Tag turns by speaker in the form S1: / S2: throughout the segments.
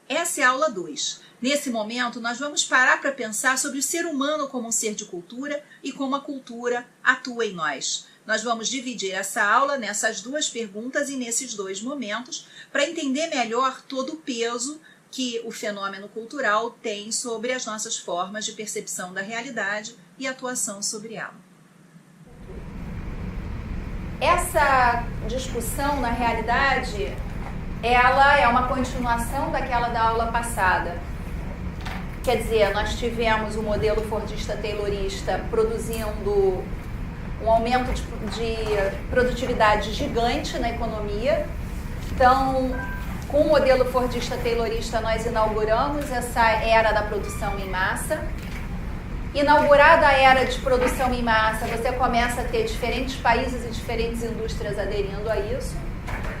S1: Essa é a aula 2. Nesse momento, nós vamos parar para pensar sobre o ser humano como um ser de cultura e como a cultura atua em nós. Nós vamos dividir essa aula nessas duas perguntas e nesses dois momentos para entender melhor todo o peso que o fenômeno cultural tem sobre as nossas formas de percepção da realidade e atuação sobre ela.
S2: Essa discussão, na realidade, ela é uma continuação daquela da aula passada. Quer dizer, nós tivemos o modelo fordista-taylorista produzindo um aumento de produtividade gigante na economia. Então, com o modelo fordista-taylorista, nós inauguramos essa era da produção em massa. Inaugurada a era de produção em massa, você começa a ter diferentes países e diferentes indústrias aderindo a isso,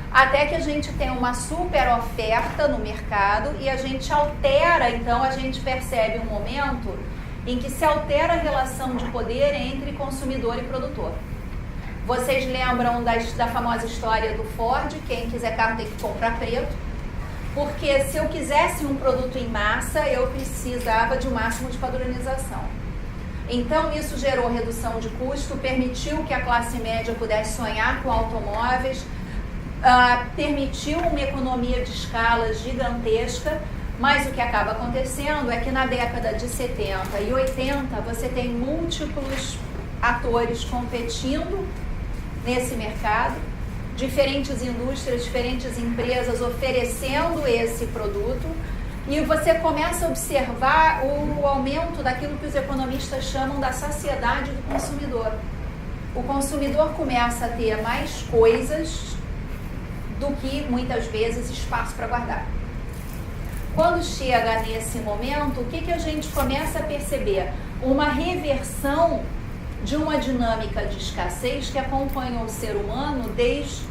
S2: até que a gente tem uma super oferta no mercado e a gente altera, então a gente percebe um momento em que se altera a relação de poder entre consumidor e produtor. Vocês lembram da famosa história do Ford, quem quiser carro tem que comprar preto, porque se eu quisesse um produto em massa, eu precisava de um máximo de padronização. Então isso gerou redução de custo, permitiu que a classe média pudesse sonhar com automóveis, permitiu uma economia de escala gigantesca, mas o que acaba acontecendo é que na década de 70 e 80 você tem múltiplos atores competindo nesse mercado, diferentes indústrias, diferentes empresas oferecendo esse produto, e você começa a observar o aumento daquilo que os economistas chamam da saciedade do consumidor. O consumidor começa a ter mais coisas do que, muitas vezes, espaço para guardar. Quando chega nesse momento, o que a gente começa a perceber? Uma reversão de uma dinâmica de escassez que acompanhou o ser humano desde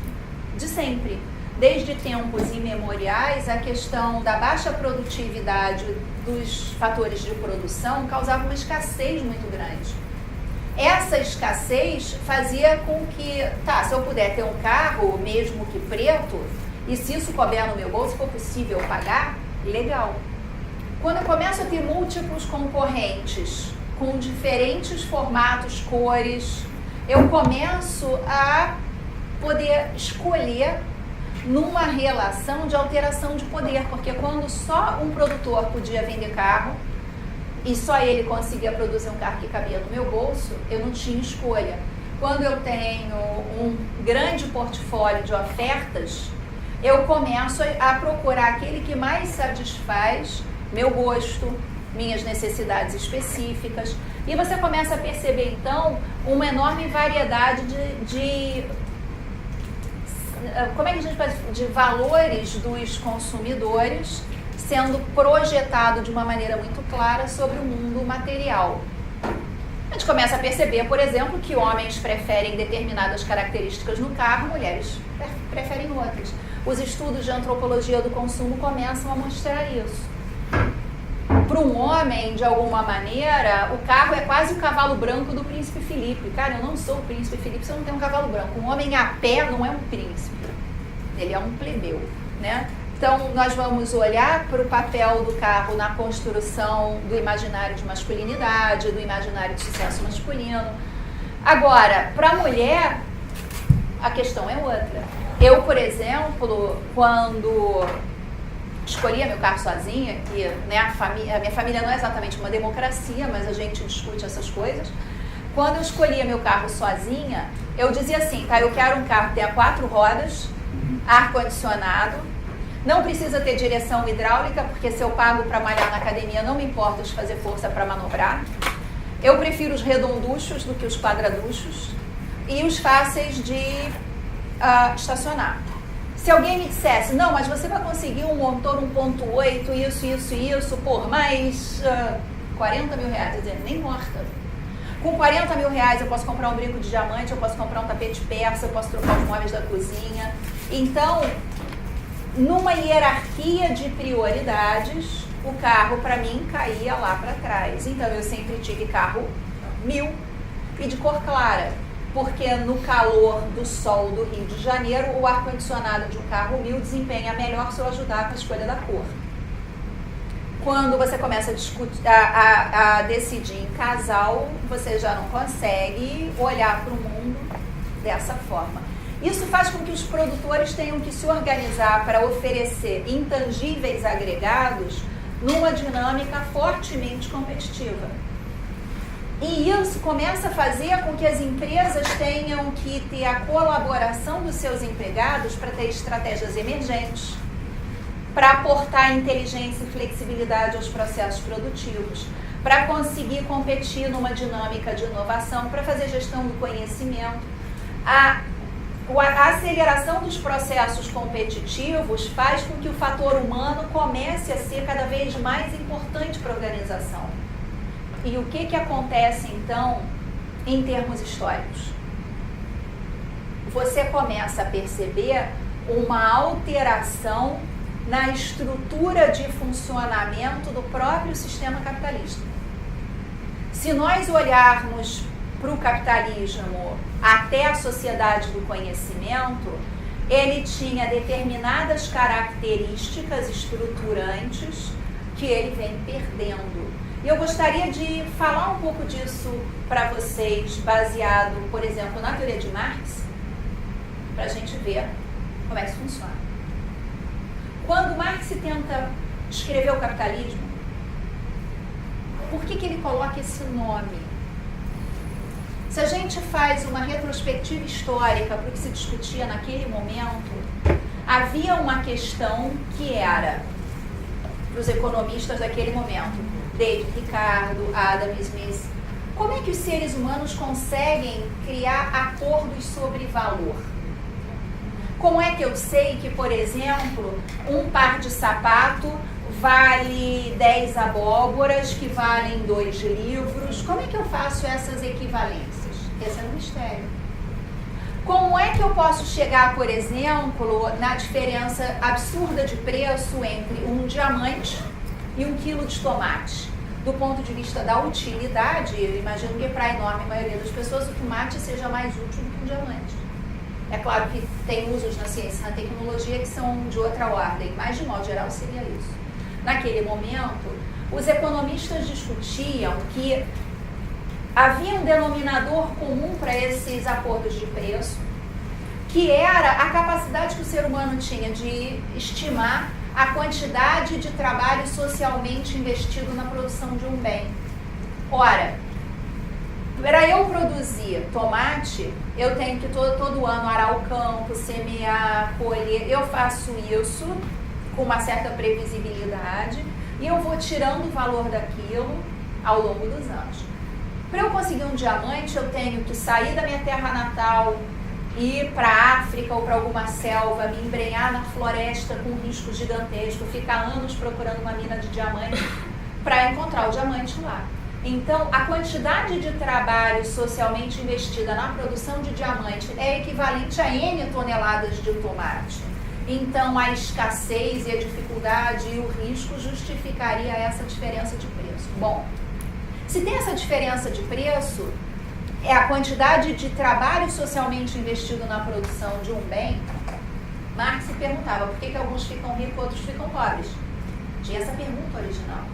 S2: sempre. Desde tempos imemoriais, a questão da baixa produtividade dos fatores de produção causava uma escassez muito grande. Essa escassez fazia com que, se eu puder ter um carro, mesmo que preto, e se isso couber no meu bolso, for possível pagar, legal. Quando eu começo a ter múltiplos concorrentes, com diferentes formatos, cores, eu começo a poder escolher numa relação de alteração de poder, porque quando só um produtor podia vender carro e só ele conseguia produzir um carro que cabia no meu bolso, eu não tinha escolha. Quando eu tenho um grande portfólio de ofertas, eu começo a procurar aquele que mais satisfaz meu gosto, minhas necessidades específicas, e você começa a perceber então uma enorme variedade de valores dos consumidores sendo projetado de uma maneira muito clara sobre o mundo material. A gente começa a perceber, por exemplo, que homens preferem determinadas características no carro, mulheres preferem outras. Os estudos de antropologia do consumo começam a mostrar isso. Para um homem, de alguma maneira, o carro é quase o cavalo branco do príncipe Filipe. Cara, eu não sou o príncipe Filipe se eu não tenho um cavalo branco. Um homem a pé não é um príncipe, ele é um plebeu, né? Então, nós vamos olhar para o papel do carro na construção do imaginário de masculinidade, do imaginário de sucesso masculino. Agora, para a mulher, a questão é outra. Eu, por exemplo, quando escolhia meu carro sozinha, que né, a minha família não é exatamente uma democracia, mas a gente discute essas coisas. Quando eu escolhia meu carro sozinha, eu dizia assim, eu quero um carro que tenha 4 rodas, ar-condicionado, não precisa ter direção hidráulica, porque se eu pago para malhar na academia, não me importa de fazer força para manobrar. Eu prefiro os redonduchos do que os quadraduchos e os fáceis de estacionar. Se alguém me dissesse, não, mas você vai conseguir um motor 1.8, isso, por mais 40 mil reais, eu dizia, nem morta. Com 40 mil reais eu posso comprar um brinco de diamante, eu posso comprar um tapete persa, eu posso trocar os móveis da cozinha. Então, numa hierarquia de prioridades, o carro para mim caía lá para trás. Então eu sempre tive carro 1000 e de cor clara, porque no calor do sol do Rio de Janeiro, o ar-condicionado de um carro 1000 desempenha melhor se eu ajudar com a escolha da cor. Quando você começa a discutir, a decidir em casal, você já não consegue olhar para o mundo dessa forma. Isso faz com que os produtores tenham que se organizar para oferecer intangíveis agregados numa dinâmica fortemente competitiva. E isso começa a fazer com que as empresas tenham que ter a colaboração dos seus empregados para ter estratégias emergentes, para aportar inteligência e flexibilidade aos processos produtivos, para conseguir competir numa dinâmica de inovação, para fazer gestão do conhecimento. A aceleração dos processos competitivos faz com que o fator humano comece a ser cada vez mais importante para a organização. E o que acontece, então, em termos históricos? Você começa a perceber uma alteração na estrutura de funcionamento do próprio sistema capitalista. Se nós olharmos para o capitalismo até a sociedade do conhecimento, ele tinha determinadas características estruturantes que ele vem perdendo. E eu gostaria de falar um pouco disso para vocês, baseado, por exemplo, na teoria de Marx, para a gente ver como é que isso funciona. Quando Marx tenta descrever o capitalismo, por que ele coloca esse nome? Se a gente faz uma retrospectiva histórica para o que se discutia naquele momento, havia uma questão que era, para os economistas daquele momento, David Ricardo, Adam Smith, como é que os seres humanos conseguem criar acordos sobre valor? Como é que eu sei que, por exemplo, um par de sapato vale 10 abóboras, que valem 2 livros? Como é que eu faço essas equivalências? Esse é um mistério. Como é que eu posso chegar, por exemplo, na diferença absurda de preço entre um diamante e 1 quilo de tomate? Do ponto de vista da utilidade, eu imagino que para a enorme maioria das pessoas o tomate seja mais útil do que um diamante. É claro que tem usos na ciência e na tecnologia que são de outra ordem, mas de modo geral seria isso. Naquele momento, os economistas discutiam que havia um denominador comum para esses acordos de preço, que era a capacidade que o ser humano tinha de estimar a quantidade de trabalho socialmente investido na produção de um bem. Ora, para eu produzir tomate, eu tenho que todo ano arar o campo, semear, colher. Eu faço isso com uma certa previsibilidade e eu vou tirando o valor daquilo ao longo dos anos. Para eu conseguir um diamante, eu tenho que sair da minha terra natal, ir para a África ou para alguma selva, me embrenhar na floresta com um risco gigantesco, ficar anos procurando uma mina de diamante para encontrar o diamante lá. Então, a quantidade de trabalho socialmente investida na produção de diamante é equivalente a N toneladas de tomate. Então, a escassez e a dificuldade e o risco justificaria essa diferença de preço. Bom, se tem essa diferença de preço, é a quantidade de trabalho socialmente investido na produção de um bem. Marx se perguntava por que alguns ficam ricos e outros ficam pobres. Tinha essa pergunta original.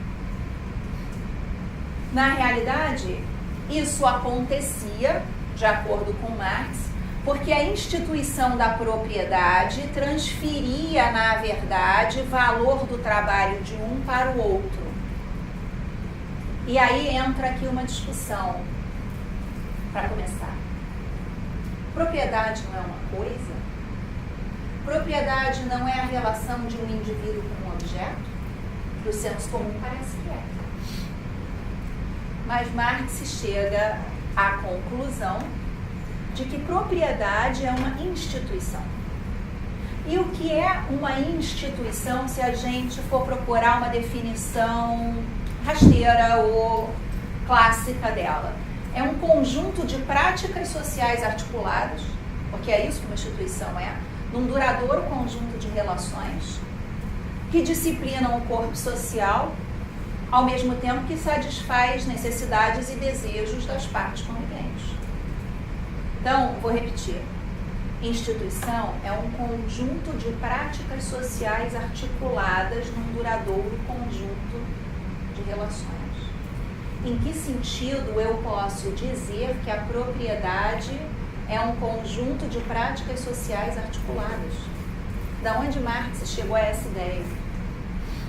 S2: Na realidade, isso acontecia, de acordo com Marx, porque a instituição da propriedade transferia, na verdade, valor do trabalho de um para o outro. E aí entra aqui uma discussão. Para começar, propriedade não é uma coisa? Propriedade não é a relação de um indivíduo com um objeto? Para o senso comum parece que é. Mas Marx chega à conclusão de que propriedade é uma instituição. E o que é uma instituição se a gente for procurar uma definição rasteira ou clássica dela? É um conjunto de práticas sociais articuladas, porque é isso que uma instituição é, num duradouro conjunto de relações que disciplinam o corpo social, ao mesmo tempo que satisfaz necessidades e desejos das partes conviventes. Então, vou repetir. Instituição é um conjunto de práticas sociais articuladas num duradouro conjunto de relações. Em que sentido eu posso dizer que a propriedade é um conjunto de práticas sociais articuladas? Da onde Marx chegou a essa ideia?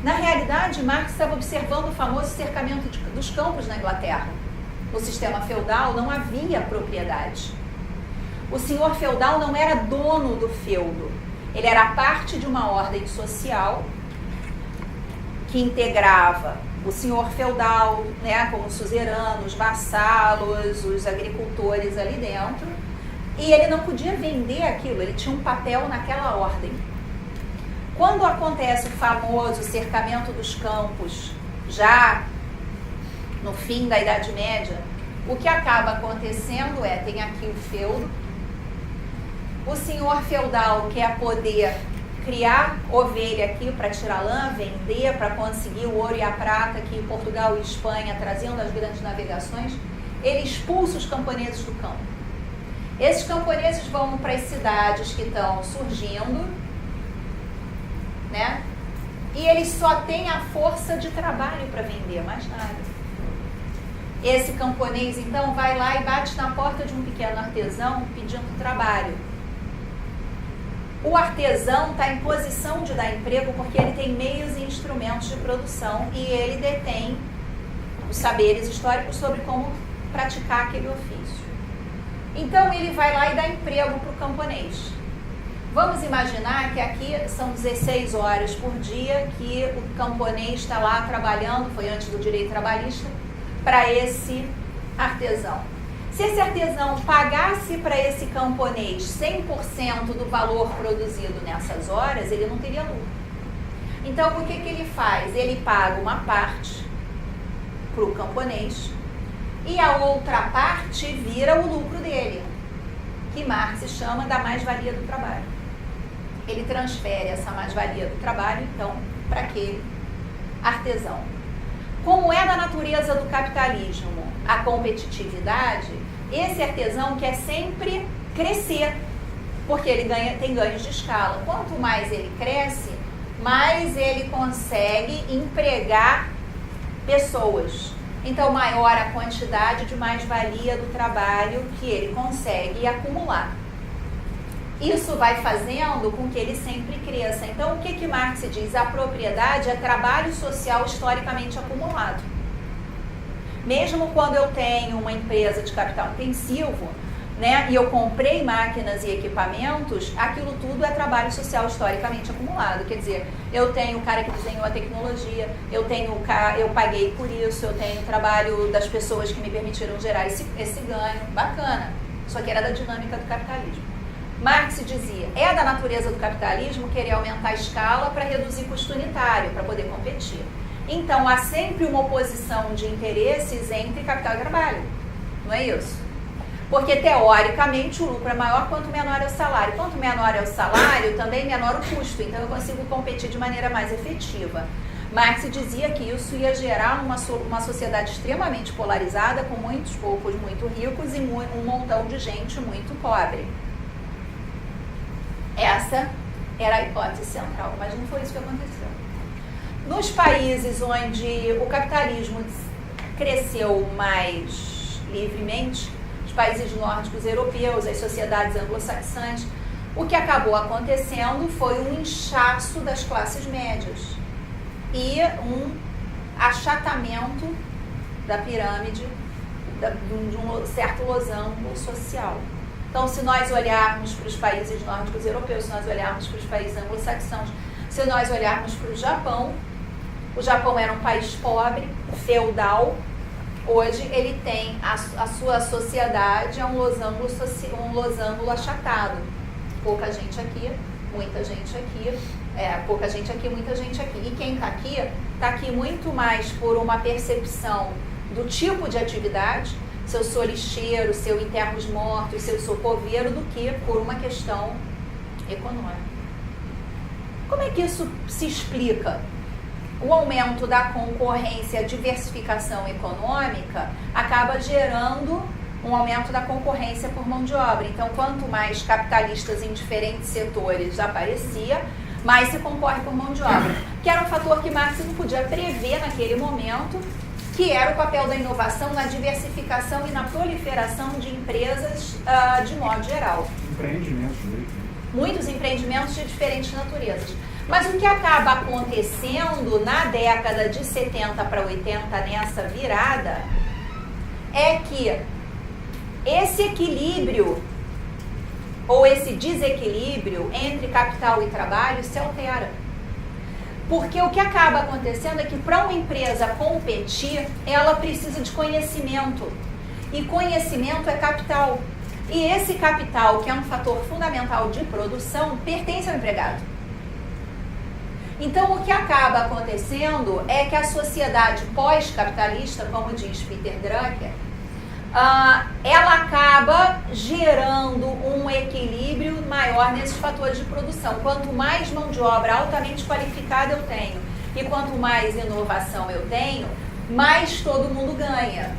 S2: Na realidade, Marx estava observando o famoso cercamento dos campos na Inglaterra. No sistema feudal não havia propriedade. O senhor feudal não era dono do feudo. Ele era parte de uma ordem social que integrava o senhor feudal, né, como os suzeranos, vassalos, os agricultores ali dentro. E ele não podia vender aquilo, ele tinha um papel naquela ordem. Quando acontece o famoso cercamento dos campos, já no fim da Idade Média, o que acaba acontecendo é, tem aqui o feudo, o senhor feudal quer poder criar ovelha aqui para tirar lã, vender, para conseguir o ouro e a prata aqui em Portugal e Espanha, trazendo as grandes navegações, ele expulsa os camponeses do campo. Esses camponeses vão para as cidades que estão surgindo, né? E eles só têm a força de trabalho para vender, mais nada. Esse camponês, então, vai lá e bate na porta de um pequeno artesão pedindo trabalho. O artesão está em posição de dar emprego porque ele tem meios e instrumentos de produção e ele detém os saberes históricos sobre como praticar aquele ofício. Então, ele vai lá e dá emprego para o camponês. Vamos imaginar que aqui são 16 horas por dia que o camponês está lá trabalhando, foi antes do direito trabalhista, para esse artesão. Se esse artesão pagasse para esse camponês 100% do valor produzido nessas horas, ele não teria lucro. Então, o que ele faz? Ele paga uma parte para o camponês e a outra parte vira o lucro dele, que Marx chama da mais-valia do trabalho. Ele transfere essa mais-valia do trabalho, então, para aquele artesão. Como é da natureza do capitalismo a competitividade, esse artesão quer sempre crescer, porque ele tem ganhos de escala. Quanto mais ele cresce, mais ele consegue empregar pessoas. Então, maior a quantidade de mais-valia do trabalho que ele consegue acumular. Isso vai fazendo com que ele sempre cresça. Então, o que Marx diz? A propriedade é trabalho social historicamente acumulado. Mesmo quando eu tenho uma empresa de capital intensivo, né, e eu comprei máquinas e equipamentos, aquilo tudo é trabalho social historicamente acumulado. Quer dizer, eu tenho o cara que desenhou a tecnologia, eu paguei por isso, eu tenho o trabalho das pessoas que me permitiram gerar esse ganho. Bacana. Isso aqui era da dinâmica do capitalismo. Marx dizia, é da natureza do capitalismo querer aumentar a escala para reduzir custo unitário, para poder competir. Então, há sempre uma oposição de interesses entre capital e trabalho. Não é isso? Porque, teoricamente, o lucro é maior quanto menor é o salário. Quanto menor é o salário, também menor o custo. Então, eu consigo competir de maneira mais efetiva. Marx dizia que isso ia gerar uma sociedade extremamente polarizada, com muitos poucos muito ricos e um montão de gente muito pobre. Essa era a hipótese central, mas não foi isso que aconteceu. Nos países onde o capitalismo cresceu mais livremente, os países nórdicos europeus, as sociedades anglo-saxãs, o que acabou acontecendo foi um inchaço das classes médias e um achatamento da pirâmide, de um certo losango social. Então, se nós olharmos para os países nórdicos europeus, se nós olharmos para os países anglo-saxãos, se nós olharmos para o Japão era um país pobre, feudal. Hoje ele tem a sua sociedade é um losango achatado. Pouca gente aqui, muita gente aqui, pouca gente aqui, muita gente aqui. E quem está aqui muito mais por uma percepção do tipo de atividade, se eu sou lixeiro, se eu enterro os mortos, se eu sou coveiro, do que por uma questão econômica. Como é que isso se explica? O aumento da concorrência, a diversificação econômica, acaba gerando um aumento da concorrência por mão de obra. Então, quanto mais capitalistas em diferentes setores aparecia, mais se concorre por mão de obra, que era um fator que Marx não podia prever naquele momento, que era o papel da inovação na diversificação e na proliferação de empresas de modo geral.
S3: Empreendimentos mesmo.
S2: Muitos empreendimentos de diferentes naturezas. Mas o que acaba acontecendo na década de 70 para 80, nessa virada, é que esse equilíbrio ou esse desequilíbrio entre capital e trabalho se altera. Porque o que acaba acontecendo é que para uma empresa competir, ela precisa de conhecimento. E conhecimento é capital. E esse capital, que é um fator fundamental de produção, pertence ao empregado. Então, o que acaba acontecendo é que a sociedade pós-capitalista, como diz Peter Drucker, ela acaba gerando um equilíbrio maior nesses fatores de produção. Quanto mais mão de obra altamente qualificada eu tenho e quanto mais inovação eu tenho, mais todo mundo ganha.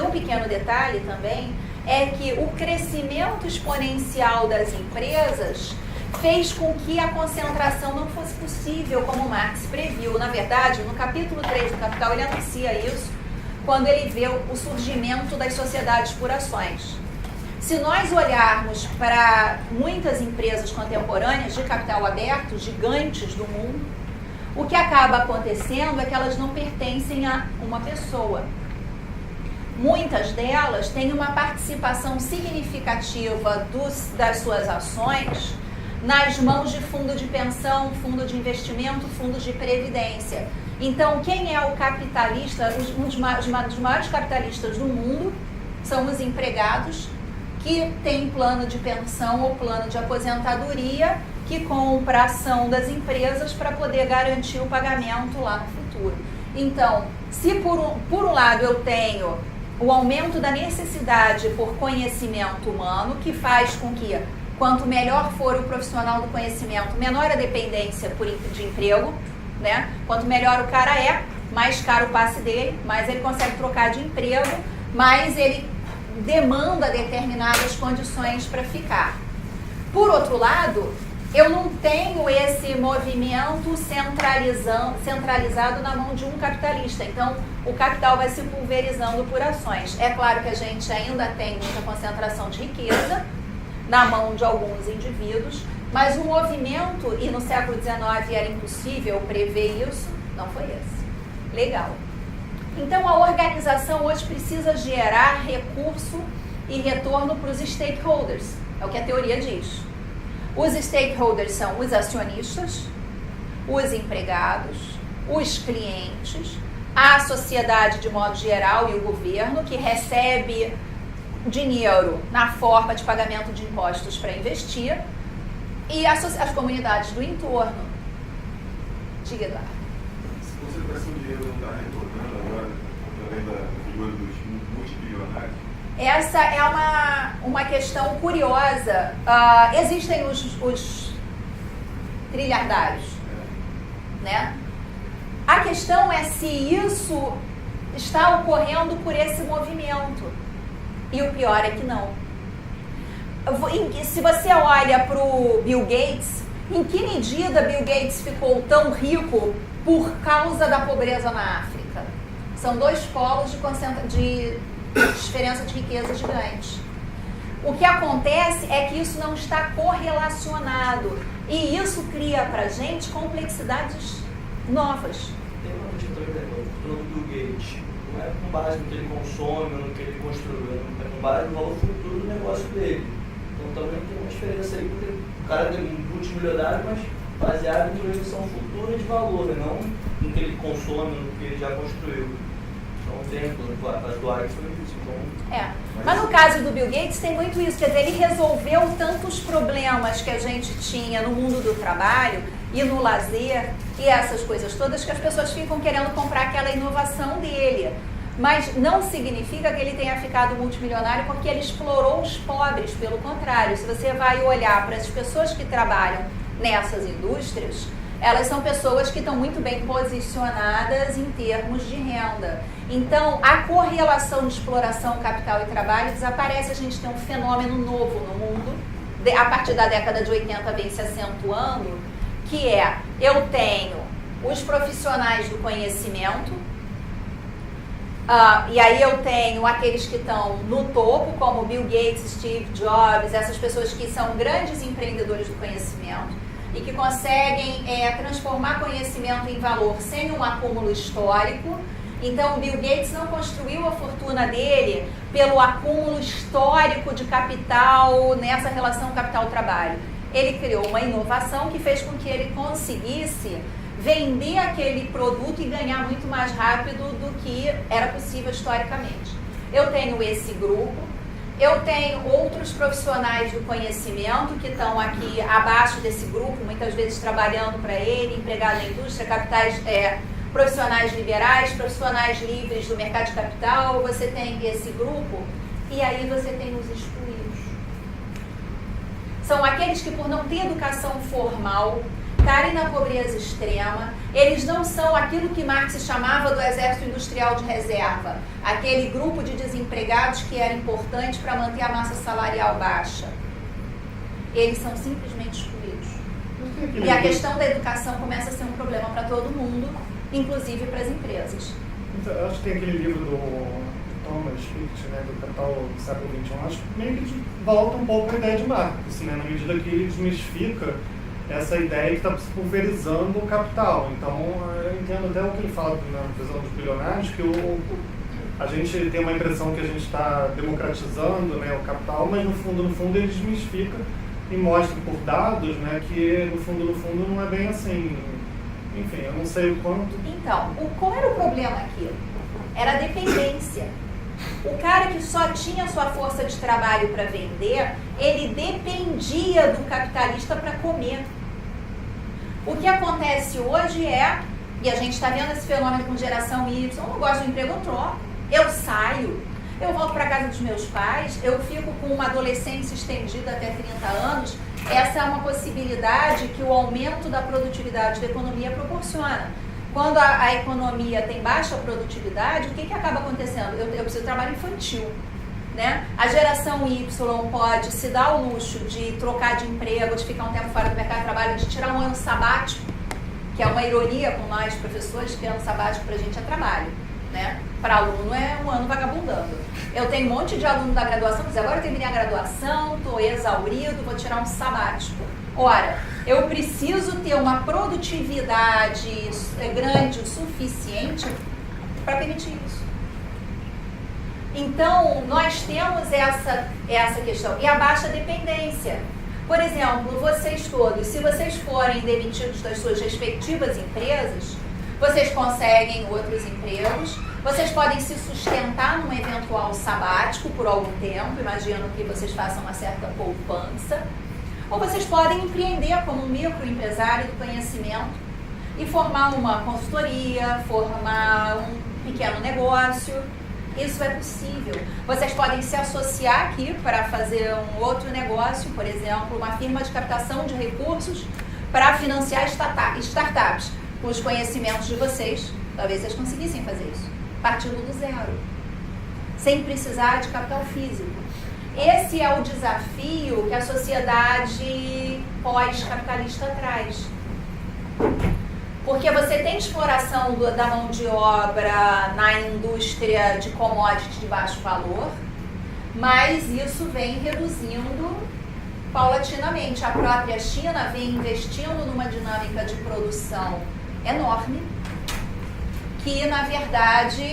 S2: Um pequeno detalhe também é que o crescimento exponencial das empresas fez com que a concentração não fosse possível, como Marx previu. Na verdade, no capítulo 3 do Capital, ele anuncia isso, quando ele vê o surgimento das sociedades por ações. Se nós olharmos para muitas empresas contemporâneas de capital aberto, gigantes do mundo, o que acaba acontecendo é que elas não pertencem a uma pessoa. Muitas delas têm uma participação significativa das suas ações nas mãos de fundo de pensão, fundo de investimento, fundos de previdência. Então, quem é o capitalista, um dos maiores capitalistas do mundo, são os empregados que têm plano de pensão ou plano de aposentadoria, que compra a ação das empresas para poder garantir o pagamento lá no futuro. Então, se por um lado eu tenho o aumento da necessidade por conhecimento humano, que faz com que, quanto melhor for o profissional do conhecimento, menor a dependência de emprego, né? Quanto melhor o cara é, mais caro o passe dele, mais ele consegue trocar de emprego, mais ele demanda determinadas condições para ficar. Por outro lado, eu não tenho esse movimento centralizado na mão de um capitalista. Então, o capital vai se pulverizando por ações. É claro que a gente ainda tem muita concentração de riqueza na mão de alguns indivíduos, mas o movimento, e no século XIX era impossível prever isso, não foi esse. Legal. Então, a organização hoje precisa gerar recurso e retorno para os stakeholders. É o que a teoria diz. Os stakeholders são os acionistas, os empregados, os clientes, a sociedade de modo geral e o governo, que recebe dinheiro na forma de pagamento de impostos para investir, e as comunidades do entorno. Diga, Eduardo.
S4: Se a concentração de dinheiro não está retornando agora, através da figura dos multibilionários?
S2: Essa é uma questão curiosa. Existem os trilhardários, né? A questão é se isso está ocorrendo por esse movimento. E o pior é que não. Se você olha para o Bill Gates, em que medida Bill Gates ficou tão rico por causa da pobreza na África? São dois polos de diferença de riqueza gigante. O que acontece é que isso não está correlacionado e isso cria para a gente complexidades novas.
S5: Tem uma questão do Bill Gates, não é com base no que ele consome, no que ele construiu, é com base no valor futuro do negócio dele. Então também tem uma diferença aí, porque o cara é multimilionário, mas baseado em projeção futura de valor, né? Não no que ele consome, no que ele já construiu. Então tem as doagens foi isso. Então,
S2: mas no caso do Bill Gates tem muito isso, quer dizer, ele resolveu tantos problemas que a gente tinha no mundo do trabalho e no lazer e essas coisas todas que as pessoas ficam querendo comprar aquela inovação dele. Mas não significa que ele tenha ficado multimilionário porque ele explorou os pobres, pelo contrário. Se você vai olhar para as pessoas que trabalham nessas indústrias, elas são pessoas que estão muito bem posicionadas em termos de renda. Então, a correlação de exploração, capital e trabalho desaparece. A gente tem um fenômeno novo no mundo, a partir da década de 80 vem se acentuando, que é, eu tenho os profissionais do conhecimento, e aí eu tenho aqueles que estão no topo, como Bill Gates, Steve Jobs, essas pessoas que são grandes empreendedores do conhecimento e que conseguem transformar conhecimento em valor sem um acúmulo histórico. Então, o Bill Gates não construiu a fortuna dele pelo acúmulo histórico de capital nessa relação capital-trabalho. Ele criou uma inovação que fez com que ele conseguisse vender aquele produto e ganhar muito mais rápido do que era possível historicamente. Eu tenho esse grupo, eu tenho outros profissionais do conhecimento que estão aqui abaixo desse grupo, muitas vezes trabalhando para ele, empregado na indústria, capitais, profissionais liberais, profissionais livres do mercado de capital, você tem esse grupo, e aí você tem os excluídos. São aqueles que, por não ter educação formal, estarem na pobreza extrema, eles não são aquilo que Marx chamava do exército industrial de reserva, aquele grupo de desempregados que era importante para manter a massa salarial baixa. Eles são simplesmente excluídos. E a questão da educação começa a ser um problema para todo mundo, inclusive para as empresas.
S3: Então, eu acho que tem aquele livro do Thomas Piketty, né, do Capital do século XXI, acho que meio que volta um pouco a ideia de Marx, né, na medida que ele desmistifica essa ideia que está se pulverizando o capital. Então, eu entendo até o que ele fala na visão dos bilionários, que a gente tem uma impressão que a gente está democratizando, né, o capital, mas no fundo ele desmistifica e mostra por dados, né, que no fundo não é bem assim. Enfim, eu não sei o quanto...
S2: Então, qual era o problema aqui? Era a dependência. O cara que só tinha sua força de trabalho para vender, ele dependia do capitalista para comer. O que acontece hoje e a gente está vendo esse fenômeno com geração Y, eu não gosto do emprego, eu troco, eu saio, eu volto para casa dos meus pais, eu fico com uma adolescência estendida até 30 anos, essa é uma possibilidade que o aumento da produtividade da economia proporciona. Quando a economia tem baixa produtividade, o que acaba acontecendo? Eu preciso de trabalho infantil, né? A geração Y pode se dar o luxo de trocar de emprego, de ficar um tempo fora do mercado de trabalho, de tirar um ano sabático, que é uma ironia com nós professores, que ano sabático pra gente é trabalho, né? Para aluno é um ano vagabundando. Eu tenho um monte de aluno da graduação, mas agora eu terminei a graduação, estou exaurido, vou tirar um sabático. Ora, eu preciso ter uma produtividade grande o suficiente para permitir isso. Então, nós temos essa questão. E a baixa dependência. Por exemplo, vocês todos, se vocês forem demitidos das suas respectivas empresas, vocês conseguem outros empregos, vocês podem se sustentar num eventual sabático por algum tempo, imagino que vocês façam uma certa poupança, ou vocês podem empreender como um microempresário do conhecimento e formar uma consultoria, formar um pequeno negócio. Isso é possível. Vocês podem se associar aqui para fazer um outro negócio, por exemplo, uma firma de captação de recursos para financiar startups. Com os conhecimentos de vocês, talvez vocês conseguissem fazer isso, partindo do zero, sem precisar de capital físico. Esse é o desafio que a sociedade pós-capitalista traz. Porque você tem exploração da mão de obra na indústria de commodities de baixo valor, mas isso vem reduzindo paulatinamente. A própria China vem investindo numa dinâmica de produção enorme, que na verdade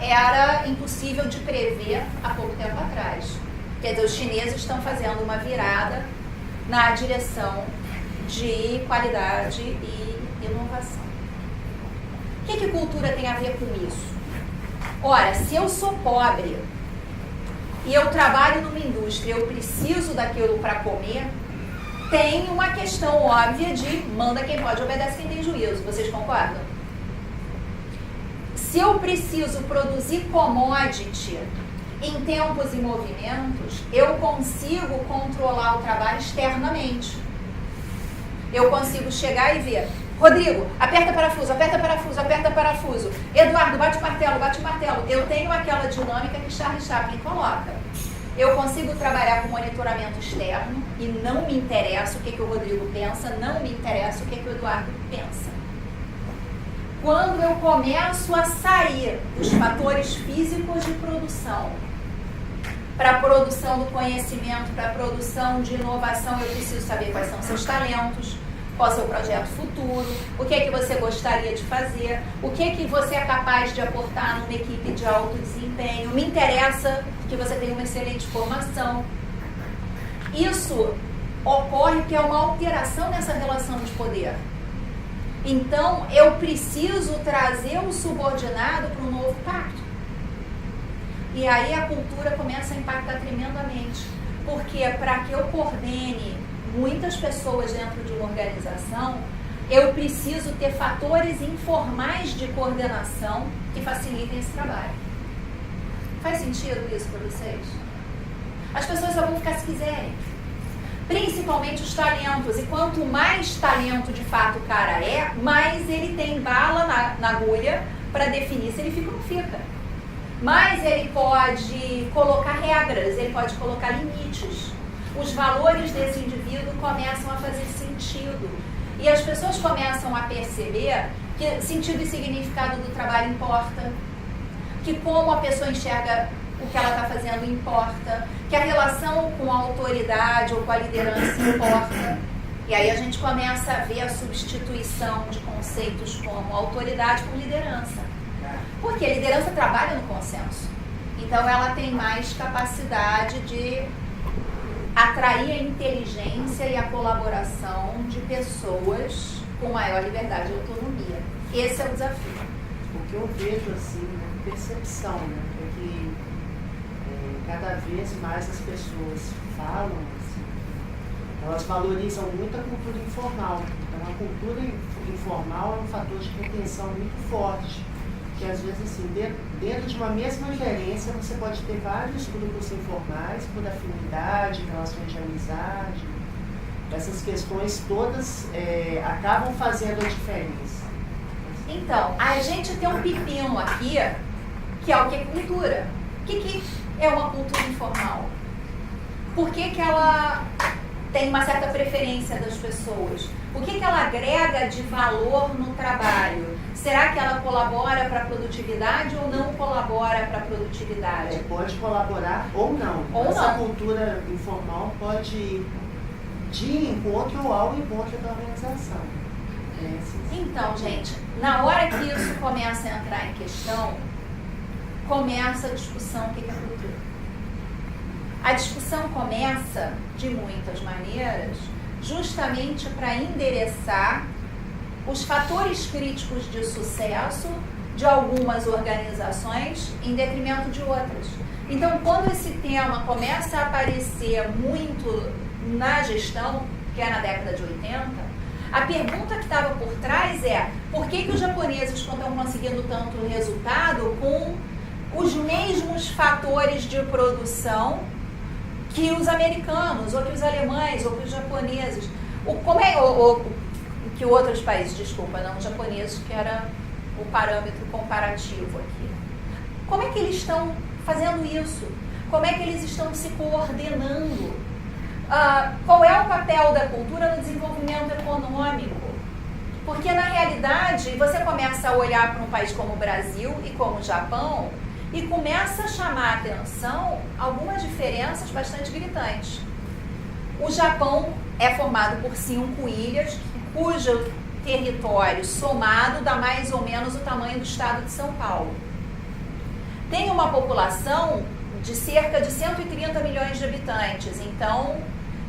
S2: era impossível de prever há pouco tempo atrás. Quer dizer, os chineses estão fazendo uma virada na direção de qualidade e inovação. O que cultura tem a ver com isso? Ora, se eu sou pobre e eu trabalho numa indústria, eu preciso daquilo para comer, tem uma questão óbvia de manda quem pode, obedece quem tem juízo. Vocês concordam? Se eu preciso produzir commodity em tempos e movimentos, eu consigo controlar o trabalho externamente. Eu consigo chegar e ver. Rodrigo, aperta parafuso, aperta parafuso, aperta parafuso. Eduardo, bate martelo, bate martelo. Eu tenho aquela dinâmica que Charlie Chaplin coloca. Eu consigo trabalhar com monitoramento externo e não me interessa o que o Rodrigo pensa, não me interessa o que o Eduardo pensa. Quando eu começo a sair dos fatores físicos de produção para a produção do conhecimento, para a produção de inovação, eu preciso saber quais são seus talentos, qual é o seu projeto futuro, o que é que você gostaria de fazer, o que é que você é capaz de aportar numa equipe de alto desempenho. Me interessa que você tenha uma excelente formação. Isso ocorre porque é uma alteração nessa relação de poder. Então, eu preciso trazer o subordinado para um novo pacto. E aí a cultura começa a impactar tremendamente. Porque para que eu coordene muitas pessoas dentro de uma organização, eu preciso ter fatores informais de coordenação que facilitem esse trabalho. Faz sentido isso para vocês? As pessoas só vão ficar se quiserem. Principalmente os talentos. E quanto mais talento de fato o cara é, mais ele tem bala na agulha para definir se ele fica ou não fica. Mas ele pode colocar regras, ele pode colocar limites. Os valores desse indivíduo começam a fazer sentido. E as pessoas começam a perceber que sentido e significado do trabalho importa, que como a pessoa enxerga o que ela está fazendo importa, que a relação com a autoridade ou com a liderança importa. E aí a gente começa a ver a substituição de conceitos como autoridade por liderança. Porque a liderança trabalha no consenso. Então ela tem mais capacidade de atrair a inteligência e a colaboração de pessoas com maior liberdade e autonomia. Esse é o desafio.
S6: O que eu vejo assim, na percepção, né, é que cada vez mais as pessoas falam assim, elas valorizam muito a cultura informal. Então a cultura informal é um fator de retenção muito forte. Que às vezes assim, dentro de uma mesma gerência você pode ter vários grupos informais por afinidade, relações de amizade. Essas questões todas acabam fazendo a diferença.
S2: Então, a gente tem um pepino aqui, que é o que é cultura. O que é uma cultura informal? Por que ela tem uma certa preferência das pessoas? O que ela agrega de valor no trabalho? Será que ela colabora para a produtividade ou não colabora para a produtividade?
S6: Pode colaborar ou não.
S2: Ou
S6: essa
S2: não.
S6: cultura informal pode ir de encontro ao encontro da organização.
S2: Então, gente, na hora que isso começa a entrar em questão, começa a discussão o que é cultura. A discussão começa, de muitas maneiras, justamente para endereçar os fatores críticos de sucesso de algumas organizações em detrimento de outras. Então, quando esse tema começa a aparecer muito na gestão, que é na década de 80, a pergunta que estava por trás é: por que os japoneses estão conseguindo tanto resultado com os mesmos fatores de produção que os americanos, ou que os alemães, ou que os japoneses? Que outros países, desculpa, não os japoneses, que era o parâmetro comparativo aqui. Como é que eles estão fazendo isso? Como é que eles estão se coordenando? Qual é o papel da cultura no desenvolvimento econômico? Porque, na realidade, você começa a olhar para um país como o Brasil e como o Japão e começa a chamar a atenção algumas diferenças bastante gritantes. O Japão é formado por 5 ilhas, cujo território somado dá mais ou menos o tamanho do estado de São Paulo. Tem uma população de cerca de 130 milhões de habitantes, então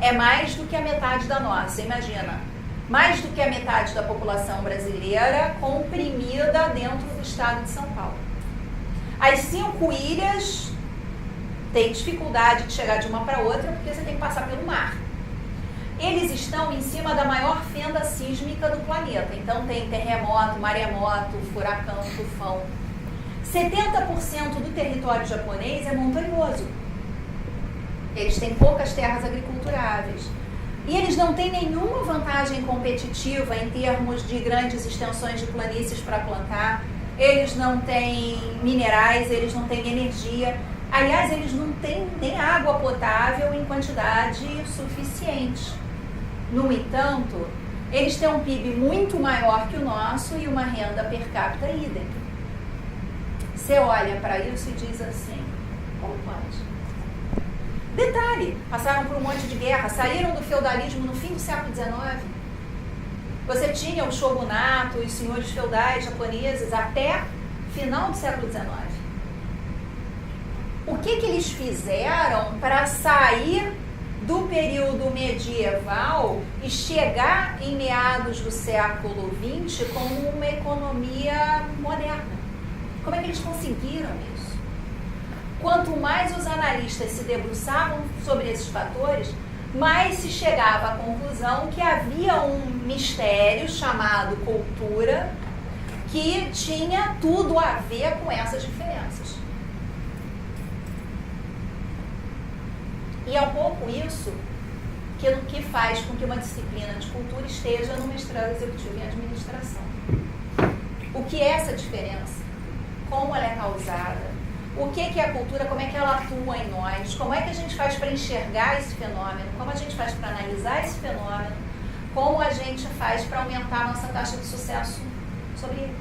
S2: é mais do que a metade da nossa, imagina. Mais do que a metade da população brasileira comprimida dentro do estado de São Paulo. As 5 ilhas têm dificuldade de chegar de uma para outra porque você tem que passar pelo mar. Eles estão em cima da maior fenda sísmica do planeta. Então tem terremoto, maremoto, furacão, tufão. 70% do território japonês é montanhoso. Eles têm poucas terras agriculturáveis. E eles não têm nenhuma vantagem competitiva em termos de grandes extensões de planícies para plantar, eles não têm minerais, eles não têm energia. Aliás, eles não têm nem água potável em quantidade suficiente. No entanto, eles têm um PIB muito maior que o nosso e uma renda per capita idem. Você olha para isso e diz assim, como pode? Detalhe, passaram por um monte de guerra, saíram do feudalismo no fim do século XIX. Você tinha o shogunato, os senhores feudais japoneses até final do século XIX. O que eles fizeram para sair do período medieval e chegar em meados do século XX como uma economia moderna? Como é que eles conseguiram isso? Quanto mais os analistas se debruçavam sobre esses fatores, mais se chegava à conclusão que havia um mistério chamado cultura que tinha tudo a ver com essas diferenças. E é um pouco isso que faz com que uma disciplina de cultura esteja no mestrado executivo em administração. O que é essa diferença? Como ela é causada? O que é a cultura? Como é que ela atua em nós? Como é que a gente faz para enxergar esse fenômeno? Como a gente faz para analisar esse fenômeno? Como a gente faz para aumentar a nossa taxa de sucesso sobre ele?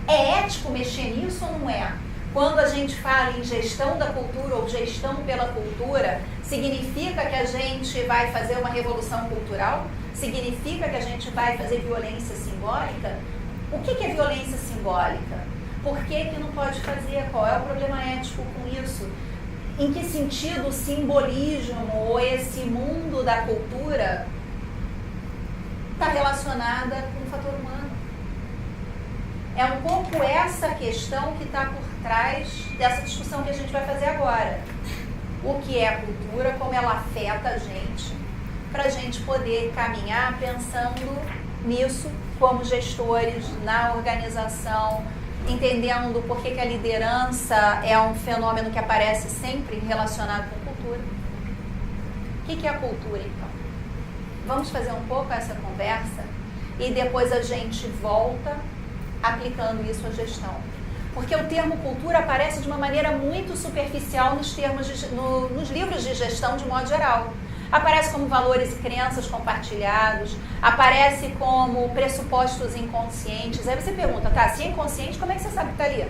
S2: É ético mexer nisso ou não é? Quando a gente fala em gestão da cultura ou gestão pela cultura, significa que a gente vai fazer uma revolução cultural? Significa que a gente vai fazer violência simbólica? O que é violência simbólica? Por que não pode fazer? Qual é o problema ético com isso? Em que sentido o simbolismo ou esse mundo da cultura está relacionada com o fator humano? É um pouco essa questão que está por trás dessa discussão que a gente vai fazer agora. O que é a cultura, como ela afeta a gente, para a gente poder caminhar pensando nisso como gestores, na organização, entendendo por que a liderança é um fenômeno que aparece sempre relacionado com cultura. O que é a cultura, então? Vamos fazer um pouco essa conversa e depois a gente volta aplicando isso à gestão. Porque o termo cultura aparece de uma maneira muito superficial nos livros de gestão de modo geral. Aparece como valores e crenças compartilhados, aparece como pressupostos inconscientes. Aí você pergunta, tá, se é inconsciente, como é que você sabe que está ali?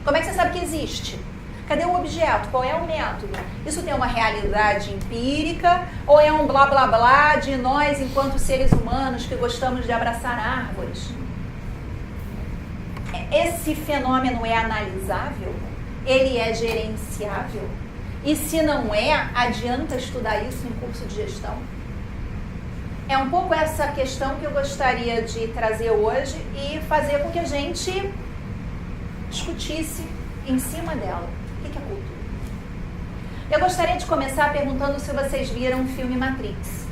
S2: Como é que você sabe que existe? Cadê o objeto? Qual é o método? Isso tem uma realidade empírica ou é um blá blá blá de nós enquanto seres humanos que gostamos de abraçar árvores? Esse fenômeno é analisável? Ele é gerenciável? E se não é, adianta estudar isso em curso de gestão? É um pouco essa questão que eu gostaria de trazer hoje e fazer com que a gente discutisse em cima dela. O que é cultura? Eu gostaria de começar perguntando se vocês viram o filme Matrix.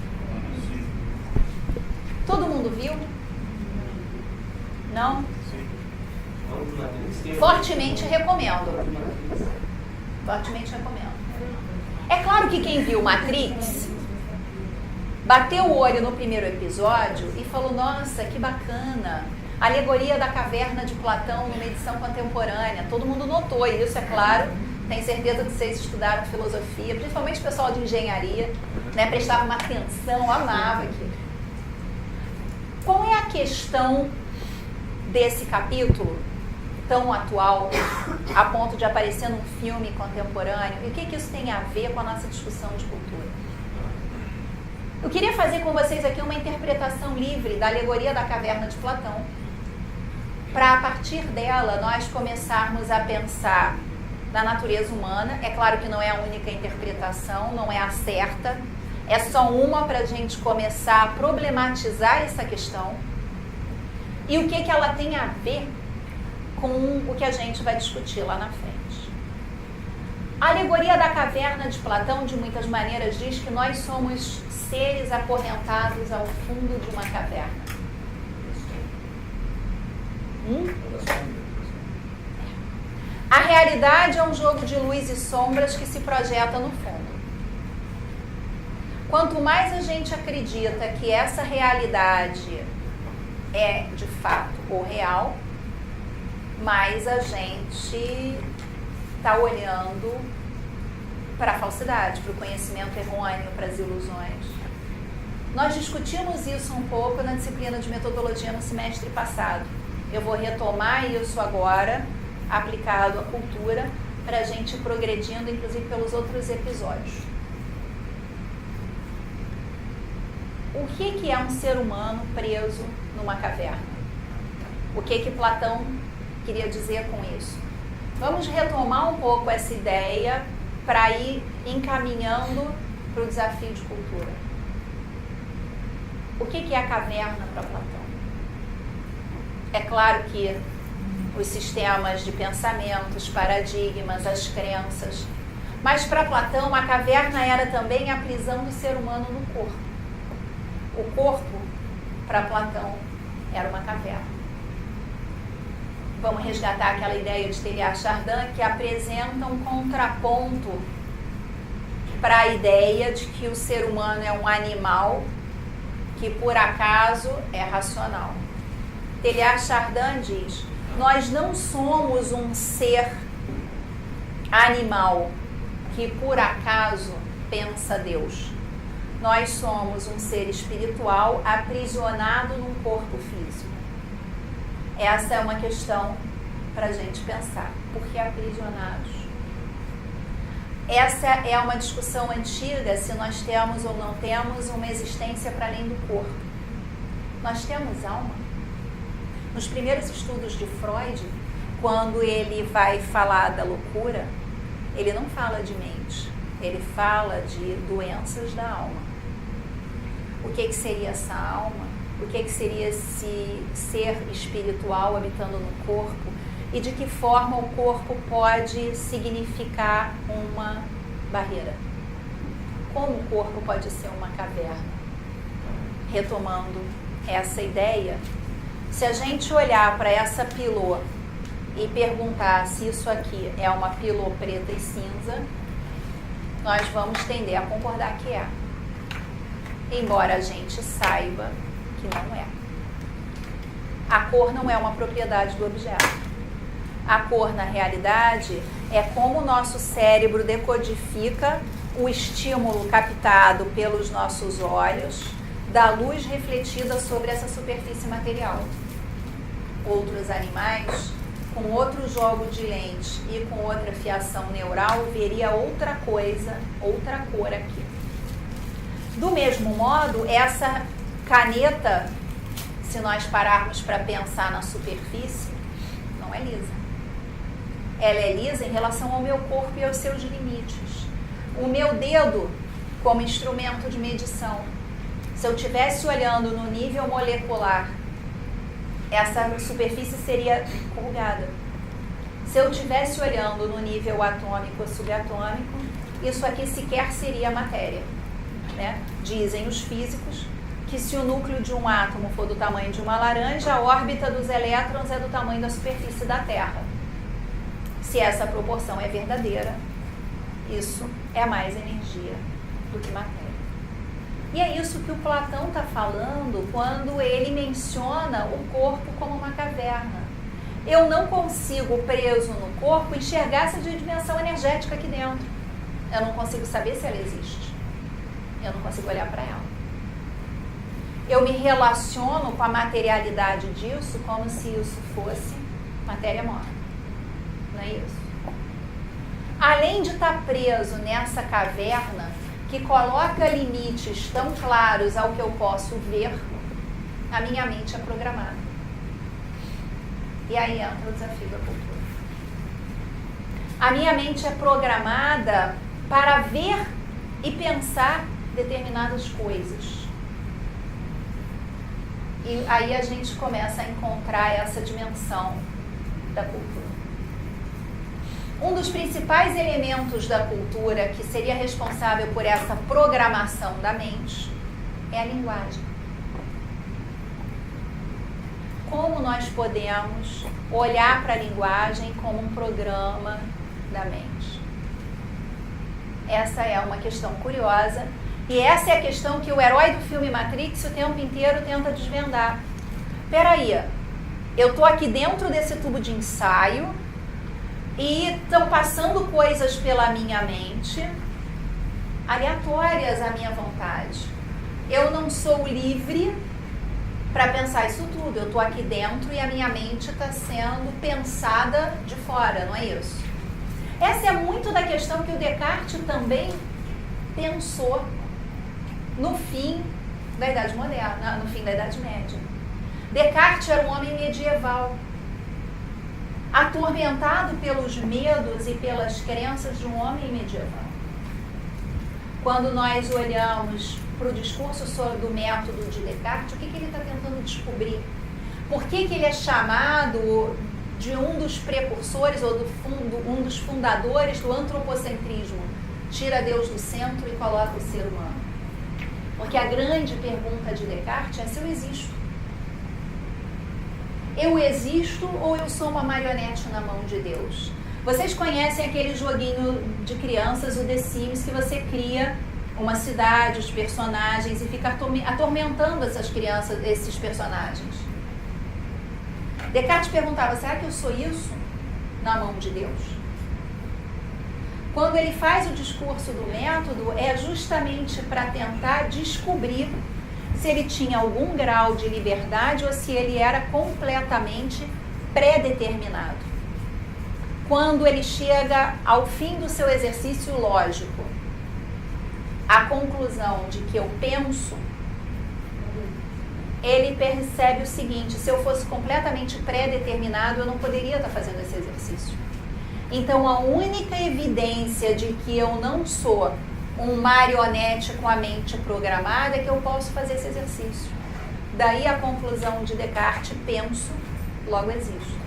S2: Todo mundo viu? Não? Fortemente recomendo. Fortemente recomendo. É claro que quem viu Matrix bateu o olho no primeiro episódio e falou, nossa, que bacana, alegoria da caverna de Platão numa edição contemporânea. Todo mundo notou isso, é claro. Tenho certeza que vocês estudaram filosofia, principalmente o pessoal de engenharia, né, prestava uma atenção, amava aquilo. Qual é a questão desse capítulo tão atual, a ponto de aparecer num filme contemporâneo? E o que isso tem a ver com a nossa discussão de cultura? Eu queria fazer com vocês aqui uma interpretação livre da alegoria da caverna de Platão, para a partir dela nós começarmos a pensar na natureza humana. É claro que não é a única interpretação, não é a certa, é só uma para a gente começar a problematizar essa questão e o que ela tem a ver com o que a gente vai discutir lá na frente. A alegoria da caverna de Platão, de muitas maneiras, diz que nós somos seres acorrentados ao fundo de uma caverna. A realidade é um jogo de luz e sombras que se projeta no fundo. Quanto mais a gente acredita que essa realidade é de fato o real, mais a gente está olhando para a falsidade, para o conhecimento errôneo, para as ilusões. Nós discutimos isso um pouco na disciplina de metodologia no semestre passado. Eu vou retomar isso agora, aplicado à cultura, para a gente ir progredindo, inclusive pelos outros episódios. O que é um ser humano preso numa caverna? O que Platão queria dizer com isso? Vamos retomar um pouco essa ideia para ir encaminhando para o desafio de cultura. O que é a caverna para Platão? É claro que os sistemas de pensamento, os paradigmas, as crenças, mas para Platão a caverna era também a prisão do ser humano no corpo. O corpo, para Platão, era uma caverna. Vamos resgatar aquela ideia de Teilhard Chardin que apresenta um contraponto para a ideia de que o ser humano é um animal que por acaso é racional. Teilhard Chardin diz: nós não somos um ser animal que por acaso pensa Deus. Nós somos um ser espiritual aprisionado num corpo físico. Essa é uma questão para a gente pensar. Por que aprisionados? Essa é uma discussão antiga, se nós temos ou não temos uma existência para além do corpo. Nós temos alma? Nos primeiros estudos de Freud, quando ele vai falar da loucura, ele não fala de mente, ele fala de doenças da alma. O que seria essa alma? O que seria esse ser espiritual habitando no corpo? E de que forma o corpo pode significar uma barreira? Como o corpo pode ser uma caverna? Retomando essa ideia, se a gente olhar para essa pilô e perguntar se isso aqui é uma pilô preta e cinza, nós vamos tender a concordar que é. Embora a gente saiba que não é. A cor não é uma propriedade do objeto. A cor, na realidade, é como o nosso cérebro decodifica o estímulo captado pelos nossos olhos da luz refletida sobre essa superfície material. Outros animais, com outro jogo de lente e com outra fiação neural, veria outra coisa, outra cor aqui. Do mesmo modo, essa caneta, se nós pararmos para pensar na superfície, não é lisa. Ela é lisa em relação ao meu corpo e aos seus limites. O meu dedo, como instrumento de medição, se eu estivesse olhando no nível molecular, essa superfície seria corrugada. Se eu estivesse olhando no nível atômico ou subatômico, isso aqui sequer seria matéria. Né? Dizem os físicos que se o núcleo de um átomo for do tamanho de uma laranja, a órbita dos elétrons é do tamanho da superfície da Terra. Se essa proporção é verdadeira, isso é mais energia do que matéria. E é isso que o Platão está falando quando ele menciona o corpo como uma caverna. Eu não consigo, preso no corpo, enxergar essa dimensão energética aqui dentro. Eu não consigo saber se ela existe. Eu não consigo olhar para ela. Eu me relaciono com a materialidade disso como se isso fosse matéria morta. Não é isso? Além de estar preso nessa caverna que coloca limites tão claros ao que eu posso ver, a minha mente é programada. E aí entra o desafio da cultura. A minha mente é programada para ver e pensar determinadas coisas. E aí a gente começa a encontrar essa dimensão da cultura. Um dos principais elementos da cultura que seria responsável por essa programação da mente é a linguagem. Como nós podemos olhar para a linguagem como um programa da mente? Essa é uma questão curiosa E essa é a questão que o herói do filme Matrix o tempo inteiro tenta desvendar. Peraí, eu tô aqui dentro desse tubo de ensaio e estão passando coisas pela minha mente, aleatórias à minha vontade. Eu não sou livre para pensar isso tudo. Eu tô aqui dentro e a minha mente está sendo pensada de fora, não é isso? Essa é muito da questão que o Descartes também pensou no fim da Idade Moderna, no fim da Idade Média. Descartes era um homem medieval, atormentado pelos medos e pelas crenças de um homem medieval. Quando nós olhamos para o discurso do método de Descartes, o que ele está tentando descobrir? Por que ele é chamado de um dos precursores ou um dos fundadores do antropocentrismo? Tira Deus do centro e coloca o ser humano. Porque a grande pergunta de Descartes é se eu existo. Eu existo ou eu sou uma marionete na mão de Deus? Vocês conhecem aquele joguinho de crianças, o The Sims, que você cria uma cidade, os personagens, e fica atormentando essas crianças, esses personagens. Descartes perguntava, será que eu sou isso na mão de Deus? Quando ele faz o discurso do método, é justamente para tentar descobrir se ele tinha algum grau de liberdade ou se ele era completamente pré-determinado. Quando ele chega ao fim do seu exercício lógico, a conclusão de que eu penso, ele percebe o seguinte, se eu fosse completamente pré-determinado, eu não poderia estar fazendo esse exercício. Então, a única evidência de que eu não sou um marionete com a mente programada é que eu posso fazer esse exercício. Daí a conclusão de Descartes, penso, logo existo.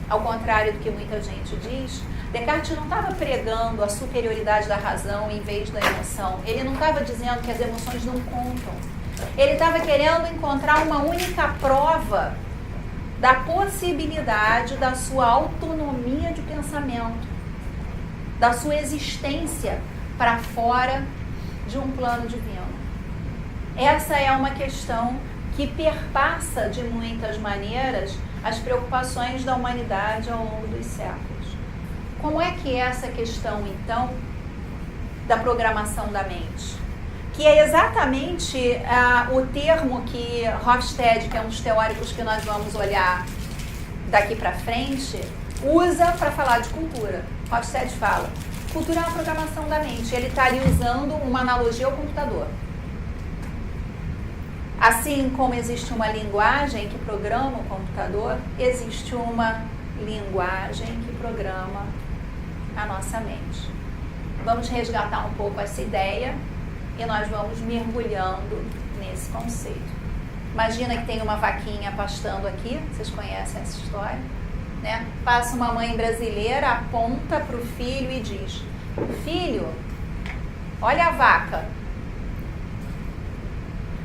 S2: Ao contrário do que muita gente diz, Descartes não estava pregando a superioridade da razão em vez da emoção. Ele não estava dizendo que as emoções não contam. Ele estava querendo encontrar uma única prova da possibilidade da sua autonomia de pensamento, da sua existência para fora de um plano divino. Essa é uma questão que perpassa de muitas maneiras as preocupações da humanidade ao longo dos séculos. Como é que é essa questão, então, da programação da mente? Que é exatamente o termo que Hofstede, que é um dos teóricos que nós vamos olhar daqui para frente, usa para falar de cultura. Hofstede fala, cultura é uma programação da mente. Ele está ali usando uma analogia ao computador. Assim como existe uma linguagem que programa o computador, existe uma linguagem que programa a nossa mente. Vamos resgatar um pouco essa ideia e nós vamos mergulhando nesse conceito. Imagina que tem uma vaquinha pastando aqui, vocês conhecem essa história, né? Passa uma mãe brasileira, aponta para o filho e diz, filho, olha a vaca.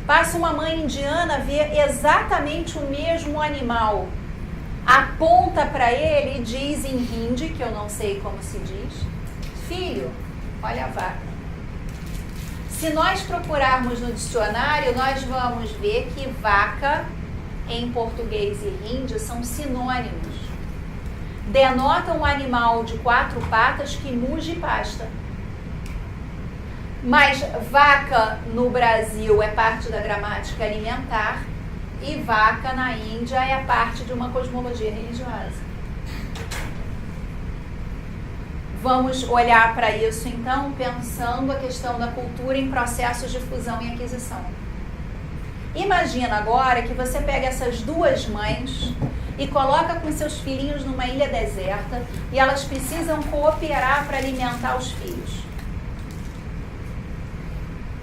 S2: Passa uma mãe indiana, vê exatamente o mesmo animal, aponta para ele e diz em hindi, que eu não sei como se diz, filho, olha a vaca. Se nós procurarmos no dicionário, nós vamos ver que vaca, em português e hindi, são sinônimos. Denotam um animal de 4 patas que muge e pasta. Mas vaca no Brasil é parte da gramática alimentar e vaca na Índia é parte de uma cosmologia religiosa. Vamos olhar para isso, então, pensando a questão da cultura em processos de fusão e aquisição. Imagina agora que você pega essas duas mães e coloca com seus filhinhos numa ilha deserta e elas precisam cooperar para alimentar os filhos.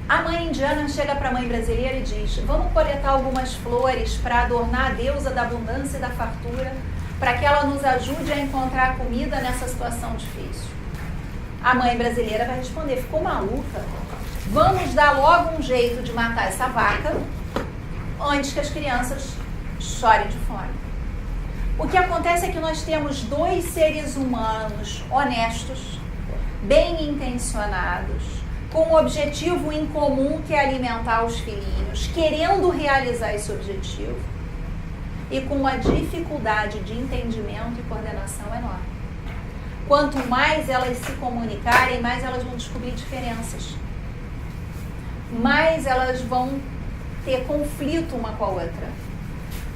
S2: A mãe indiana chega para a mãe brasileira e diz, vamos coletar algumas flores para adornar a deusa da abundância e da fartura, para que ela nos ajude a encontrar comida nessa situação difícil. A mãe brasileira vai responder, ficou maluca? Vamos dar logo um jeito de matar essa vaca antes que as crianças chorem de fome. O que acontece é que nós temos 2 seres humanos honestos, bem intencionados, com um objetivo em comum que é alimentar os filhinhos, querendo realizar esse objetivo, e com uma dificuldade de entendimento e coordenação enorme. Quanto mais elas se comunicarem, mais elas vão descobrir diferenças. Mais elas vão ter conflito uma com a outra.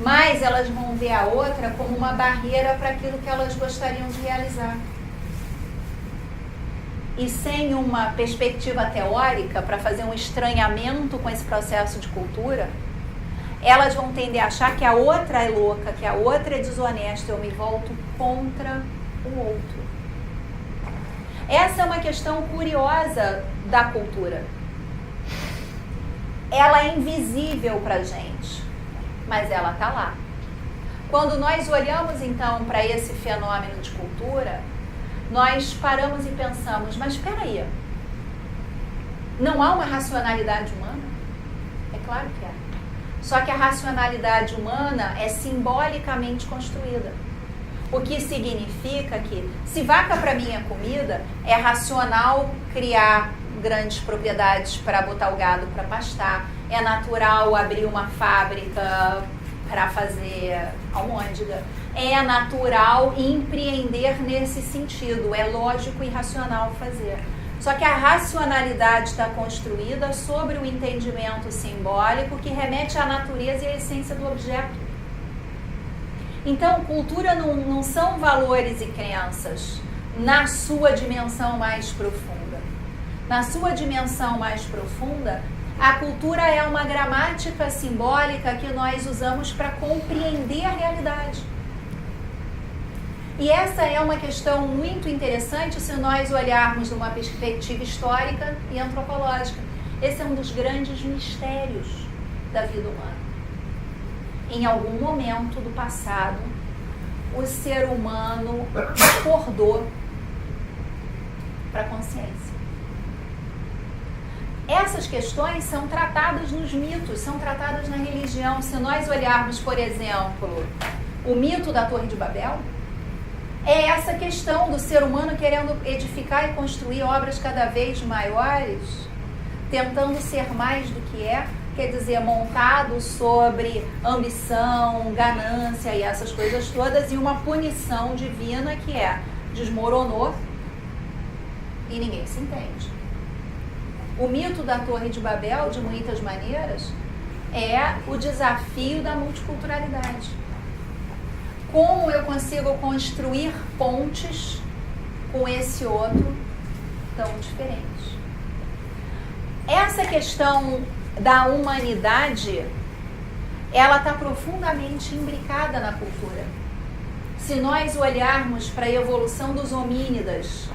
S2: Mais elas vão ver a outra como uma barreira para aquilo que elas gostariam de realizar. E sem uma perspectiva teórica para fazer um estranhamento com esse processo de cultura, elas vão tender a achar que a outra é louca, que a outra é desonesta, eu me volto contra o outro. Essa é uma questão curiosa da cultura. Ela é invisível para a gente, mas ela está lá. Quando nós olhamos, então, para esse fenômeno de cultura, nós paramos e pensamos, mas espera aí, não há uma racionalidade humana? É claro que é. Só que a racionalidade humana é simbolicamente construída. O que significa que, se vaca para mim é comida, é racional criar grandes propriedades para botar o gado para pastar, é natural abrir uma fábrica para fazer almôndega, é natural empreender nesse sentido, é lógico e racional fazer. Só que a racionalidade está construída sobre o entendimento simbólico que remete à natureza e à essência do objeto. Então, cultura não são valores e crenças na sua dimensão mais profunda. Na sua dimensão mais profunda, a cultura é uma gramática simbólica que nós usamos para compreender a realidade. E essa é uma questão muito interessante se nós olharmos de uma perspectiva histórica e antropológica. Esse é um dos grandes mistérios da vida humana. Em algum momento do passado, o ser humano acordou para a consciência. Essas questões são tratadas nos mitos, são tratadas na religião. Se nós olharmos, por exemplo, o mito da Torre de Babel, é essa questão do ser humano querendo edificar e construir obras cada vez maiores, tentando ser mais do que é, quer dizer, montado sobre ambição, ganância e essas coisas todas, e uma punição divina que desmoronou e ninguém se entende. O mito da Torre de Babel, de muitas maneiras, é o desafio da multiculturalidade. Como eu consigo construir pontes com esse outro tão diferente? Essa questão da humanidade, ela está profundamente imbricada na cultura. Se nós olharmos para a evolução dos homínidas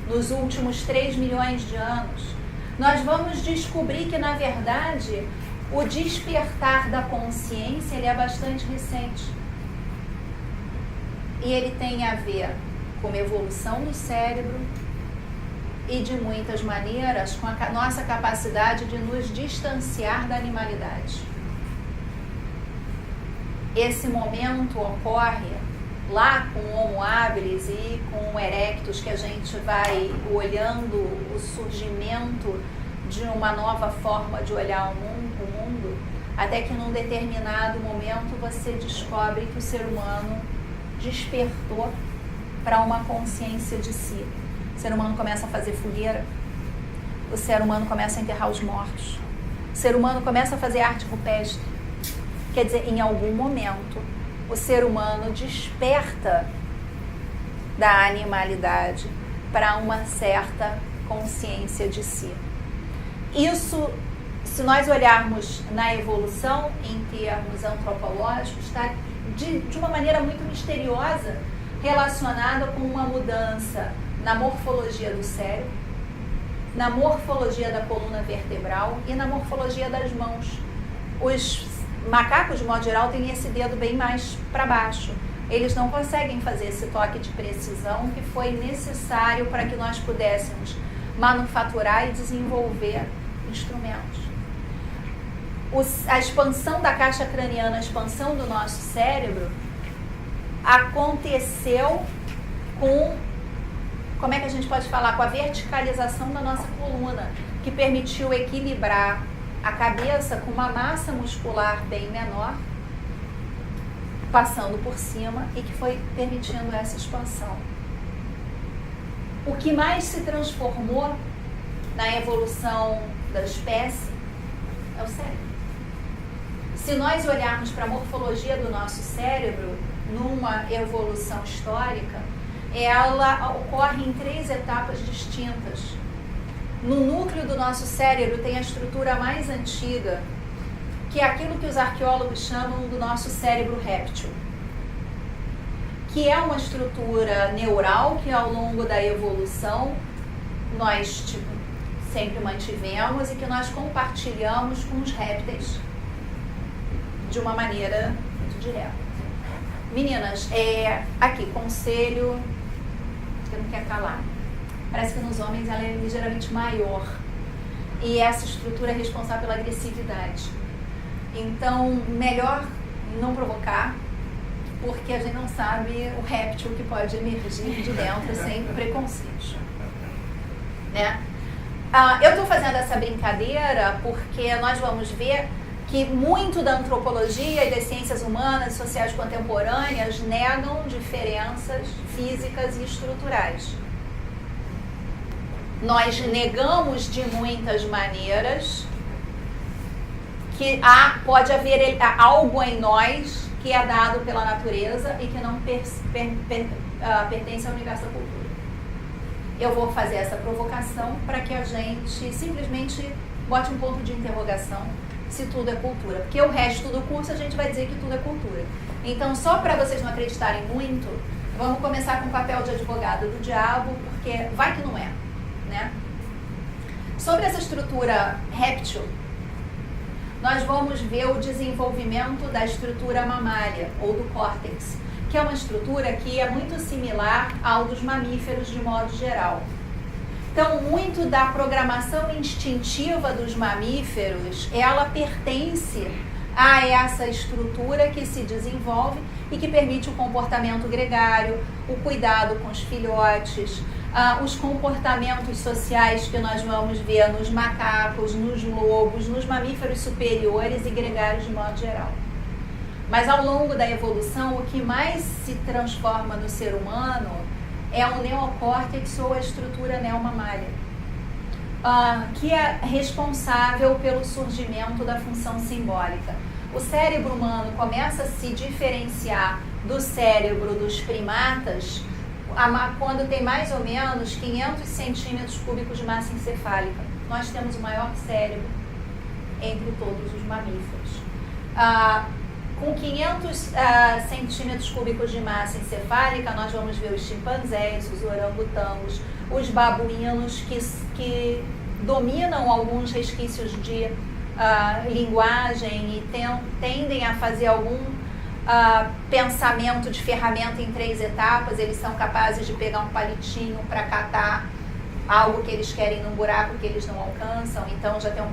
S2: nos últimos 3 milhões de anos, nós vamos descobrir que, na verdade, o despertar da consciência ele é bastante recente. E ele tem a ver com a evolução do cérebro e, de muitas maneiras, com a nossa capacidade de nos distanciar da animalidade. Esse momento ocorre lá com o Homo habilis e com o Erectus, que a gente vai olhando o surgimento de uma nova forma de olhar o mundo, até que num determinado momento você descobre que o ser humano despertou para uma consciência de si. O ser humano começa a fazer fogueira, o ser humano começa a enterrar os mortos, o ser humano começa a fazer arte rupestre. Quer dizer, em algum momento, o ser humano desperta da animalidade para uma certa consciência de si. Isso, se nós olharmos na evolução em termos antropológicos, está de uma maneira muito misteriosa relacionada com uma mudança na morfologia do cérebro, na morfologia da coluna vertebral e na morfologia das mãos. Os macacos, de modo geral, têm esse dedo bem mais para baixo. Eles não conseguem fazer esse toque de precisão que foi necessário para que nós pudéssemos manufaturar e desenvolver instrumentos. A expansão da caixa craniana, a expansão do nosso cérebro, aconteceu com como é que a gente pode falar? Com a verticalização da nossa coluna, que permitiu equilibrar a cabeça com uma massa muscular bem menor, passando por cima, e que foi permitindo essa expansão. O que mais se transformou na evolução da espécie é o cérebro. Se nós olharmos para a morfologia do nosso cérebro, numa evolução histórica, ela ocorre em 3 etapas distintas. No núcleo do nosso cérebro tem a estrutura mais antiga, que é aquilo que os arqueólogos chamam do nosso cérebro réptil, que é uma estrutura neural que ao longo da evolução nós sempre mantivemos e que nós compartilhamos com os répteis de uma maneira muito direta. Meninas, aqui, conselho, que não quer calar. Parece que nos homens ela é ligeiramente maior. E essa estrutura é responsável pela agressividade. Então, melhor não provocar, porque a gente não sabe o réptil que pode emergir de dentro sem preconceitos. Né? Eu estou fazendo essa brincadeira porque nós vamos ver que muito da antropologia e das ciências humanas e sociais contemporâneas negam diferenças físicas e estruturais. Nós negamos de muitas maneiras que pode haver algo em nós que é dado pela natureza e que não pertence ao universo da cultura. Eu vou fazer essa provocação para que a gente simplesmente bote um ponto de interrogação se tudo é cultura. Porque o resto do curso a gente vai dizer que tudo é cultura. Então, só para vocês não acreditarem muito, vamos começar com o papel de advogado do diabo, porque vai que não é, né? Sobre essa estrutura réptil, nós vamos ver o desenvolvimento da estrutura mamária, ou do córtex, que é uma estrutura que é muito similar ao dos mamíferos de modo geral. Então, muito da programação instintiva dos mamíferos, ela pertence a essa estrutura que se desenvolve e que permite o comportamento gregário, o cuidado com os filhotes, os comportamentos sociais que nós vamos ver nos macacos, nos lobos, nos mamíferos superiores e gregários de modo geral. Mas ao longo da evolução, o que mais se transforma no ser humano é o neocórtex ou a estrutura neomamária, que é responsável pelo surgimento da função simbólica. O cérebro humano começa a se diferenciar do cérebro dos primatas quando tem mais ou menos 500 centímetros cúbicos de massa encefálica. Nós temos o maior cérebro entre todos os mamíferos. Com 500 centímetros cúbicos de massa encefálica, nós vamos ver os chimpanzés, os orangotangos, os babuínos que dominam alguns resquícios de linguagem e tendem a fazer algum pensamento de ferramenta em 3 etapas. Eles são capazes de pegar um palitinho para catar algo que eles querem num buraco que eles não alcançam. Então já tem um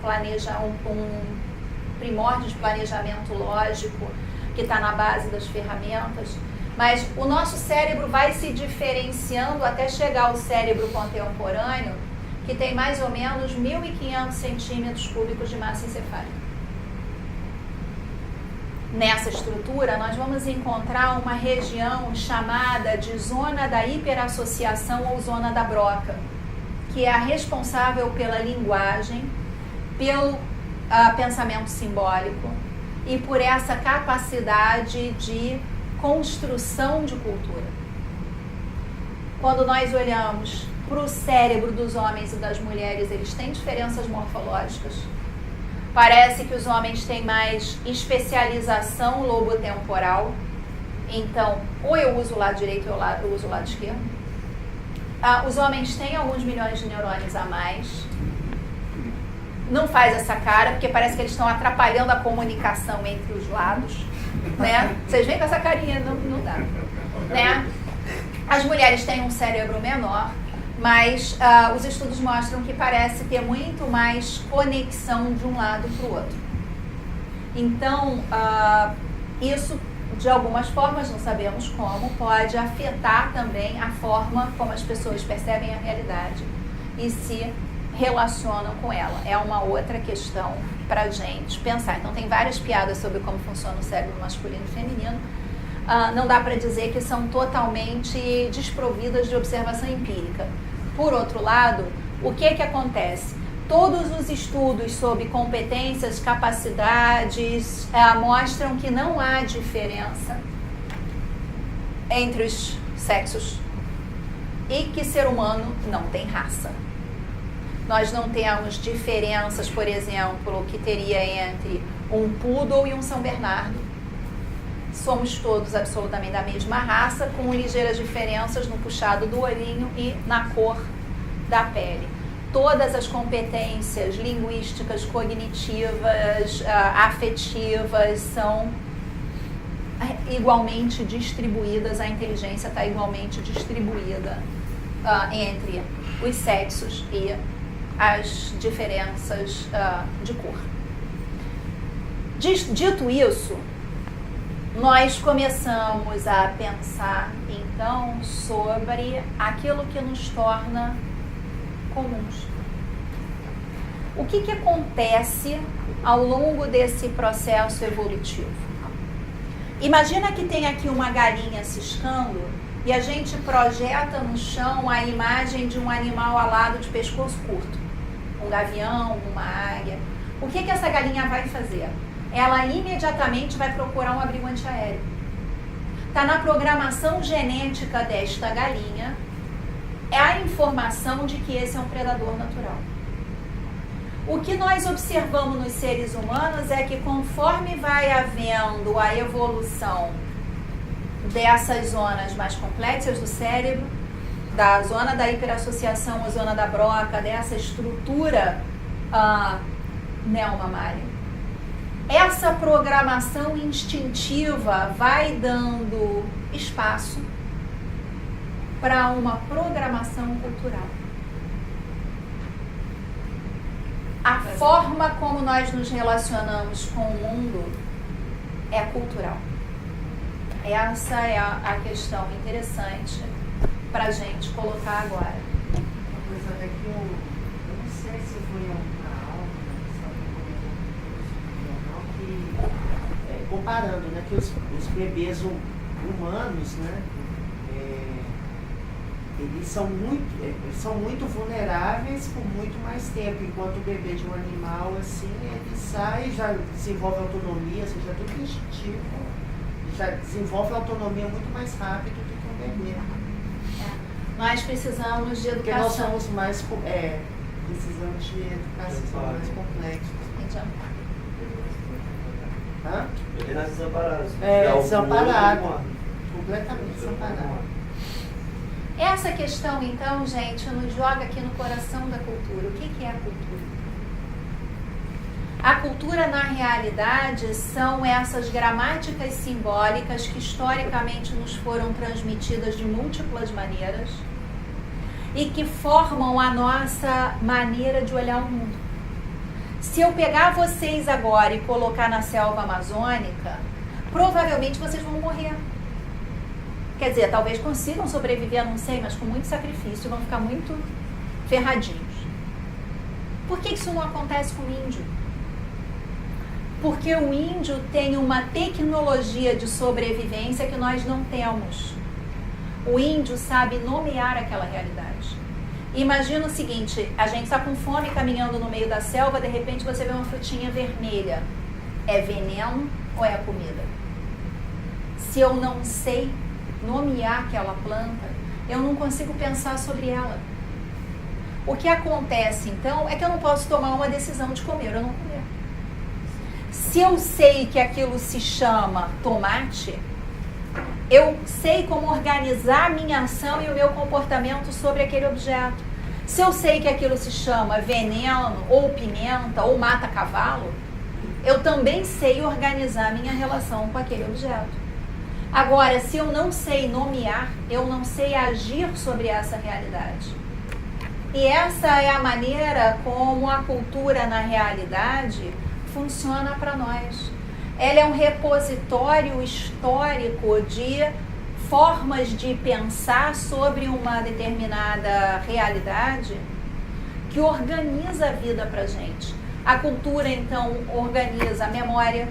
S2: primórdio de planejamento lógico que está na base das ferramentas. Mas o nosso cérebro vai se diferenciando até chegar ao cérebro contemporâneo, que tem mais ou menos 1.500 centímetros cúbicos de massa encefálica. Nessa estrutura, nós vamos encontrar uma região chamada de zona da hiperassociação ou zona da Broca, que é a responsável pela linguagem, pelo pensamento simbólico e por essa capacidade de construção de cultura. Quando nós olhamos para o cérebro dos homens e das mulheres, eles têm diferenças morfológicas. Parece que os homens têm mais especialização lobotemporal. Então, ou eu uso o lado direito ou eu uso o lado esquerdo. Os homens têm alguns milhões de neurônios a mais. Não faz essa cara, porque parece que eles estão atrapalhando a comunicação entre os lados, né? Vocês veem com essa carinha, não dá, né? As mulheres têm um cérebro menor, mas os estudos mostram que parece ter muito mais conexão de um lado para o outro. Então, isso de algumas formas, não sabemos como, pode afetar também a forma como as pessoas percebem a realidade e se relacionam com ela. É uma outra questão para a gente pensar. Então, tem várias piadas sobre como funciona o cérebro masculino e feminino. Não dá para dizer que são totalmente desprovidas de observação empírica. Por outro lado, o que acontece? Todos os estudos sobre competências, capacidades, mostram que não há diferença entre os sexos e que ser humano não tem raça. Nós não temos diferenças, por exemplo, que teria entre um poodle e um São Bernardo. Somos todos absolutamente da mesma raça, com ligeiras diferenças no puxado do olhinho e na cor da pele. Todas as competências linguísticas, cognitivas, afetivas são igualmente distribuídas, a inteligência está igualmente distribuída entre os sexos e as diferenças de cor. Dito isso, nós começamos a pensar, então, sobre aquilo que nos torna comuns. O que acontece ao longo desse processo evolutivo? Imagina que tem aqui uma galinha ciscando e a gente projeta no chão a imagem de um animal alado de pescoço curto. Um gavião, uma águia. O que essa galinha vai fazer? Ela imediatamente vai procurar um abrigo antiaéreo. Está na programação genética desta galinha a informação de que esse é um predador natural. O que nós observamos nos seres humanos é que conforme vai havendo a evolução dessas zonas mais complexas do cérebro, da zona da hiperassociação, a zona da broca, dessa estrutura neomamária, essa programação instintiva vai dando espaço para uma programação cultural. A forma como nós nos relacionamos com o mundo é cultural. Essa é a questão interessante para a gente colocar agora.
S6: Uma coisa é que eu não sei se foi uma aula, que comparando, né, que os bebês humanos, né, eles são muito vulneráveis por muito mais tempo, enquanto o bebê de um animal, assim, ele sai, já desenvolve autonomia, ou seja, tudo instintivo, já desenvolve autonomia muito mais rápido do que um bebê.
S2: Nós precisamos de educação.
S6: Porque nós somos mais, precisamos de educação mais complexa. Hã?
S5: Ele nasce desamparado.
S6: Desamparado. Completamente desamparado.
S2: Essa questão, então, gente, nos joga aqui no coração da cultura. O que é a cultura? A cultura, na realidade, são essas gramáticas simbólicas que historicamente nos foram transmitidas de múltiplas maneiras e que formam a nossa maneira de olhar o mundo. Se eu pegar vocês agora e colocar na selva amazônica, provavelmente vocês vão morrer. Quer dizer, talvez consigam sobreviver, não sei, mas com muito sacrifício, vão ficar muito ferradinhos. Por que isso não acontece com o índio? Porque o índio tem uma tecnologia de sobrevivência que nós não temos. O índio sabe nomear aquela realidade. Imagina o seguinte, a gente está com fome caminhando no meio da selva, de repente você vê uma frutinha vermelha. É veneno ou é comida? Se eu não sei nomear aquela planta, eu não consigo pensar sobre ela. O que acontece, então, é que eu não posso tomar uma decisão de comer ou não comer. Se eu sei que aquilo se chama tomate, eu sei como organizar a minha ação e o meu comportamento sobre aquele objeto. Se eu sei que aquilo se chama veneno, ou pimenta, ou mata-cavalo, eu também sei organizar a minha relação com aquele objeto. Agora, se eu não sei nomear, eu não sei agir sobre essa realidade. E essa é a maneira como a cultura, na realidade, funciona para nós. ela é um repositório histórico de formas de pensar sobre uma determinada realidade que organiza a vida pra gente. A cultura, então, organiza a memória.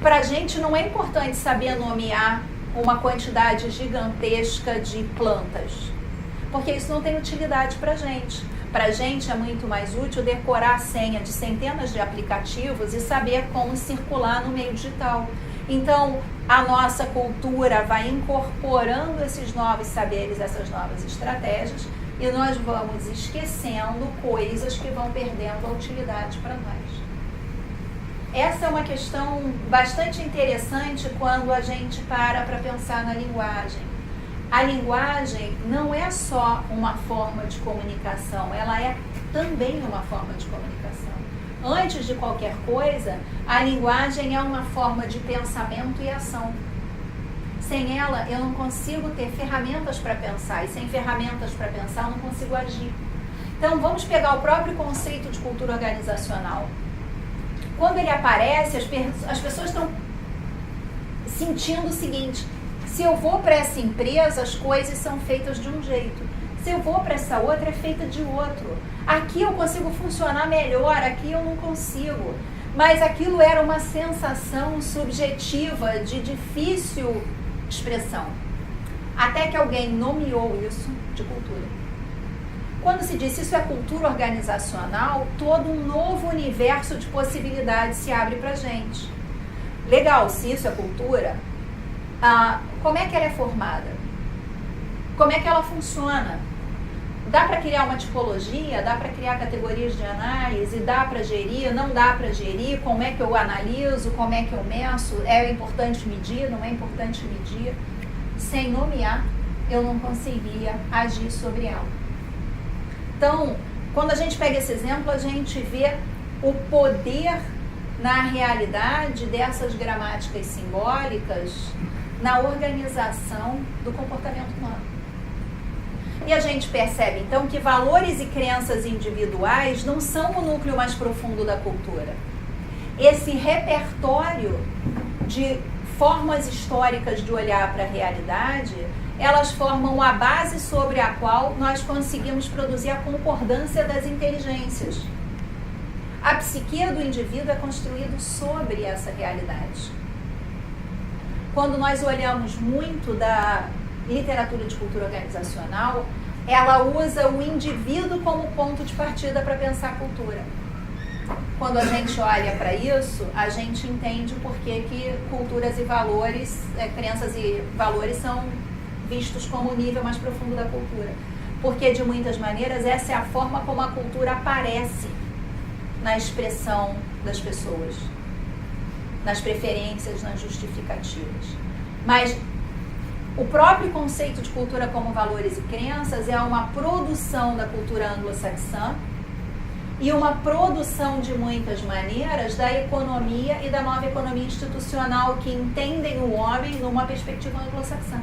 S2: Pra gente não é importante saber nomear uma quantidade gigantesca de plantas, porque isso não tem utilidade pra gente. Pra gente é muito mais útil decorar a senha de centenas de aplicativos e saber como circular no meio digital. Então, a nossa cultura vai incorporando esses novos saberes, essas novas estratégias, e nós vamos esquecendo coisas que vão perdendo a utilidade para nós. Essa é uma questão bastante interessante quando a gente para pensar na linguagem. A linguagem não é só uma forma de comunicação, ela é também uma forma de comunicação. Antes de qualquer coisa, a linguagem é uma forma de pensamento e ação. Sem ela, eu não consigo ter ferramentas para pensar, e sem ferramentas para pensar, eu não consigo agir. Então, vamos pegar o próprio conceito de cultura organizacional. Quando ele aparece, as pessoas estão sentindo o seguinte: se eu vou para essa empresa, as coisas são feitas de um jeito. Se eu vou para essa outra, é feita de outro. Aqui eu consigo funcionar melhor, aqui eu não consigo. Mas aquilo era uma sensação subjetiva de difícil expressão. Até que alguém nomeou isso de cultura. Quando se diz isso é cultura organizacional, todo um novo universo de possibilidades se abre pra gente. Legal, se isso é cultura, como é que ela é formada? Como é que ela funciona? Dá para criar uma tipologia? Dá para criar categorias de análise? Dá para gerir? Não dá para gerir? Como é que eu analiso? Como é que eu meço? É importante medir? Não é importante medir? Sem nomear, eu não conseguia agir sobre ela. Então, quando a gente pega esse exemplo, a gente vê o poder na realidade dessas gramáticas simbólicas na organização do comportamento humano. E a gente percebe, então, que valores e crenças individuais não são o núcleo mais profundo da cultura. Esse repertório de formas históricas de olhar para a realidade, elas formam a base sobre a qual nós conseguimos produzir a concordância das inteligências. A psique do indivíduo é construído sobre essa realidade. Quando nós olhamos muito da literatura de cultura organizacional, ela usa o indivíduo como ponto de partida para pensar a cultura. Quando a gente olha para isso, a gente entende por que culturas e valores, crenças e valores são vistos como o nível mais profundo da cultura. Porque, de muitas maneiras, essa é a forma como a cultura aparece na expressão das pessoas, nas preferências, nas justificativas. Mas o próprio conceito de cultura como valores e crenças é uma produção da cultura anglo-saxã e uma produção, de muitas maneiras, da economia e da nova economia institucional que entendem o homem numa perspectiva anglo-saxã.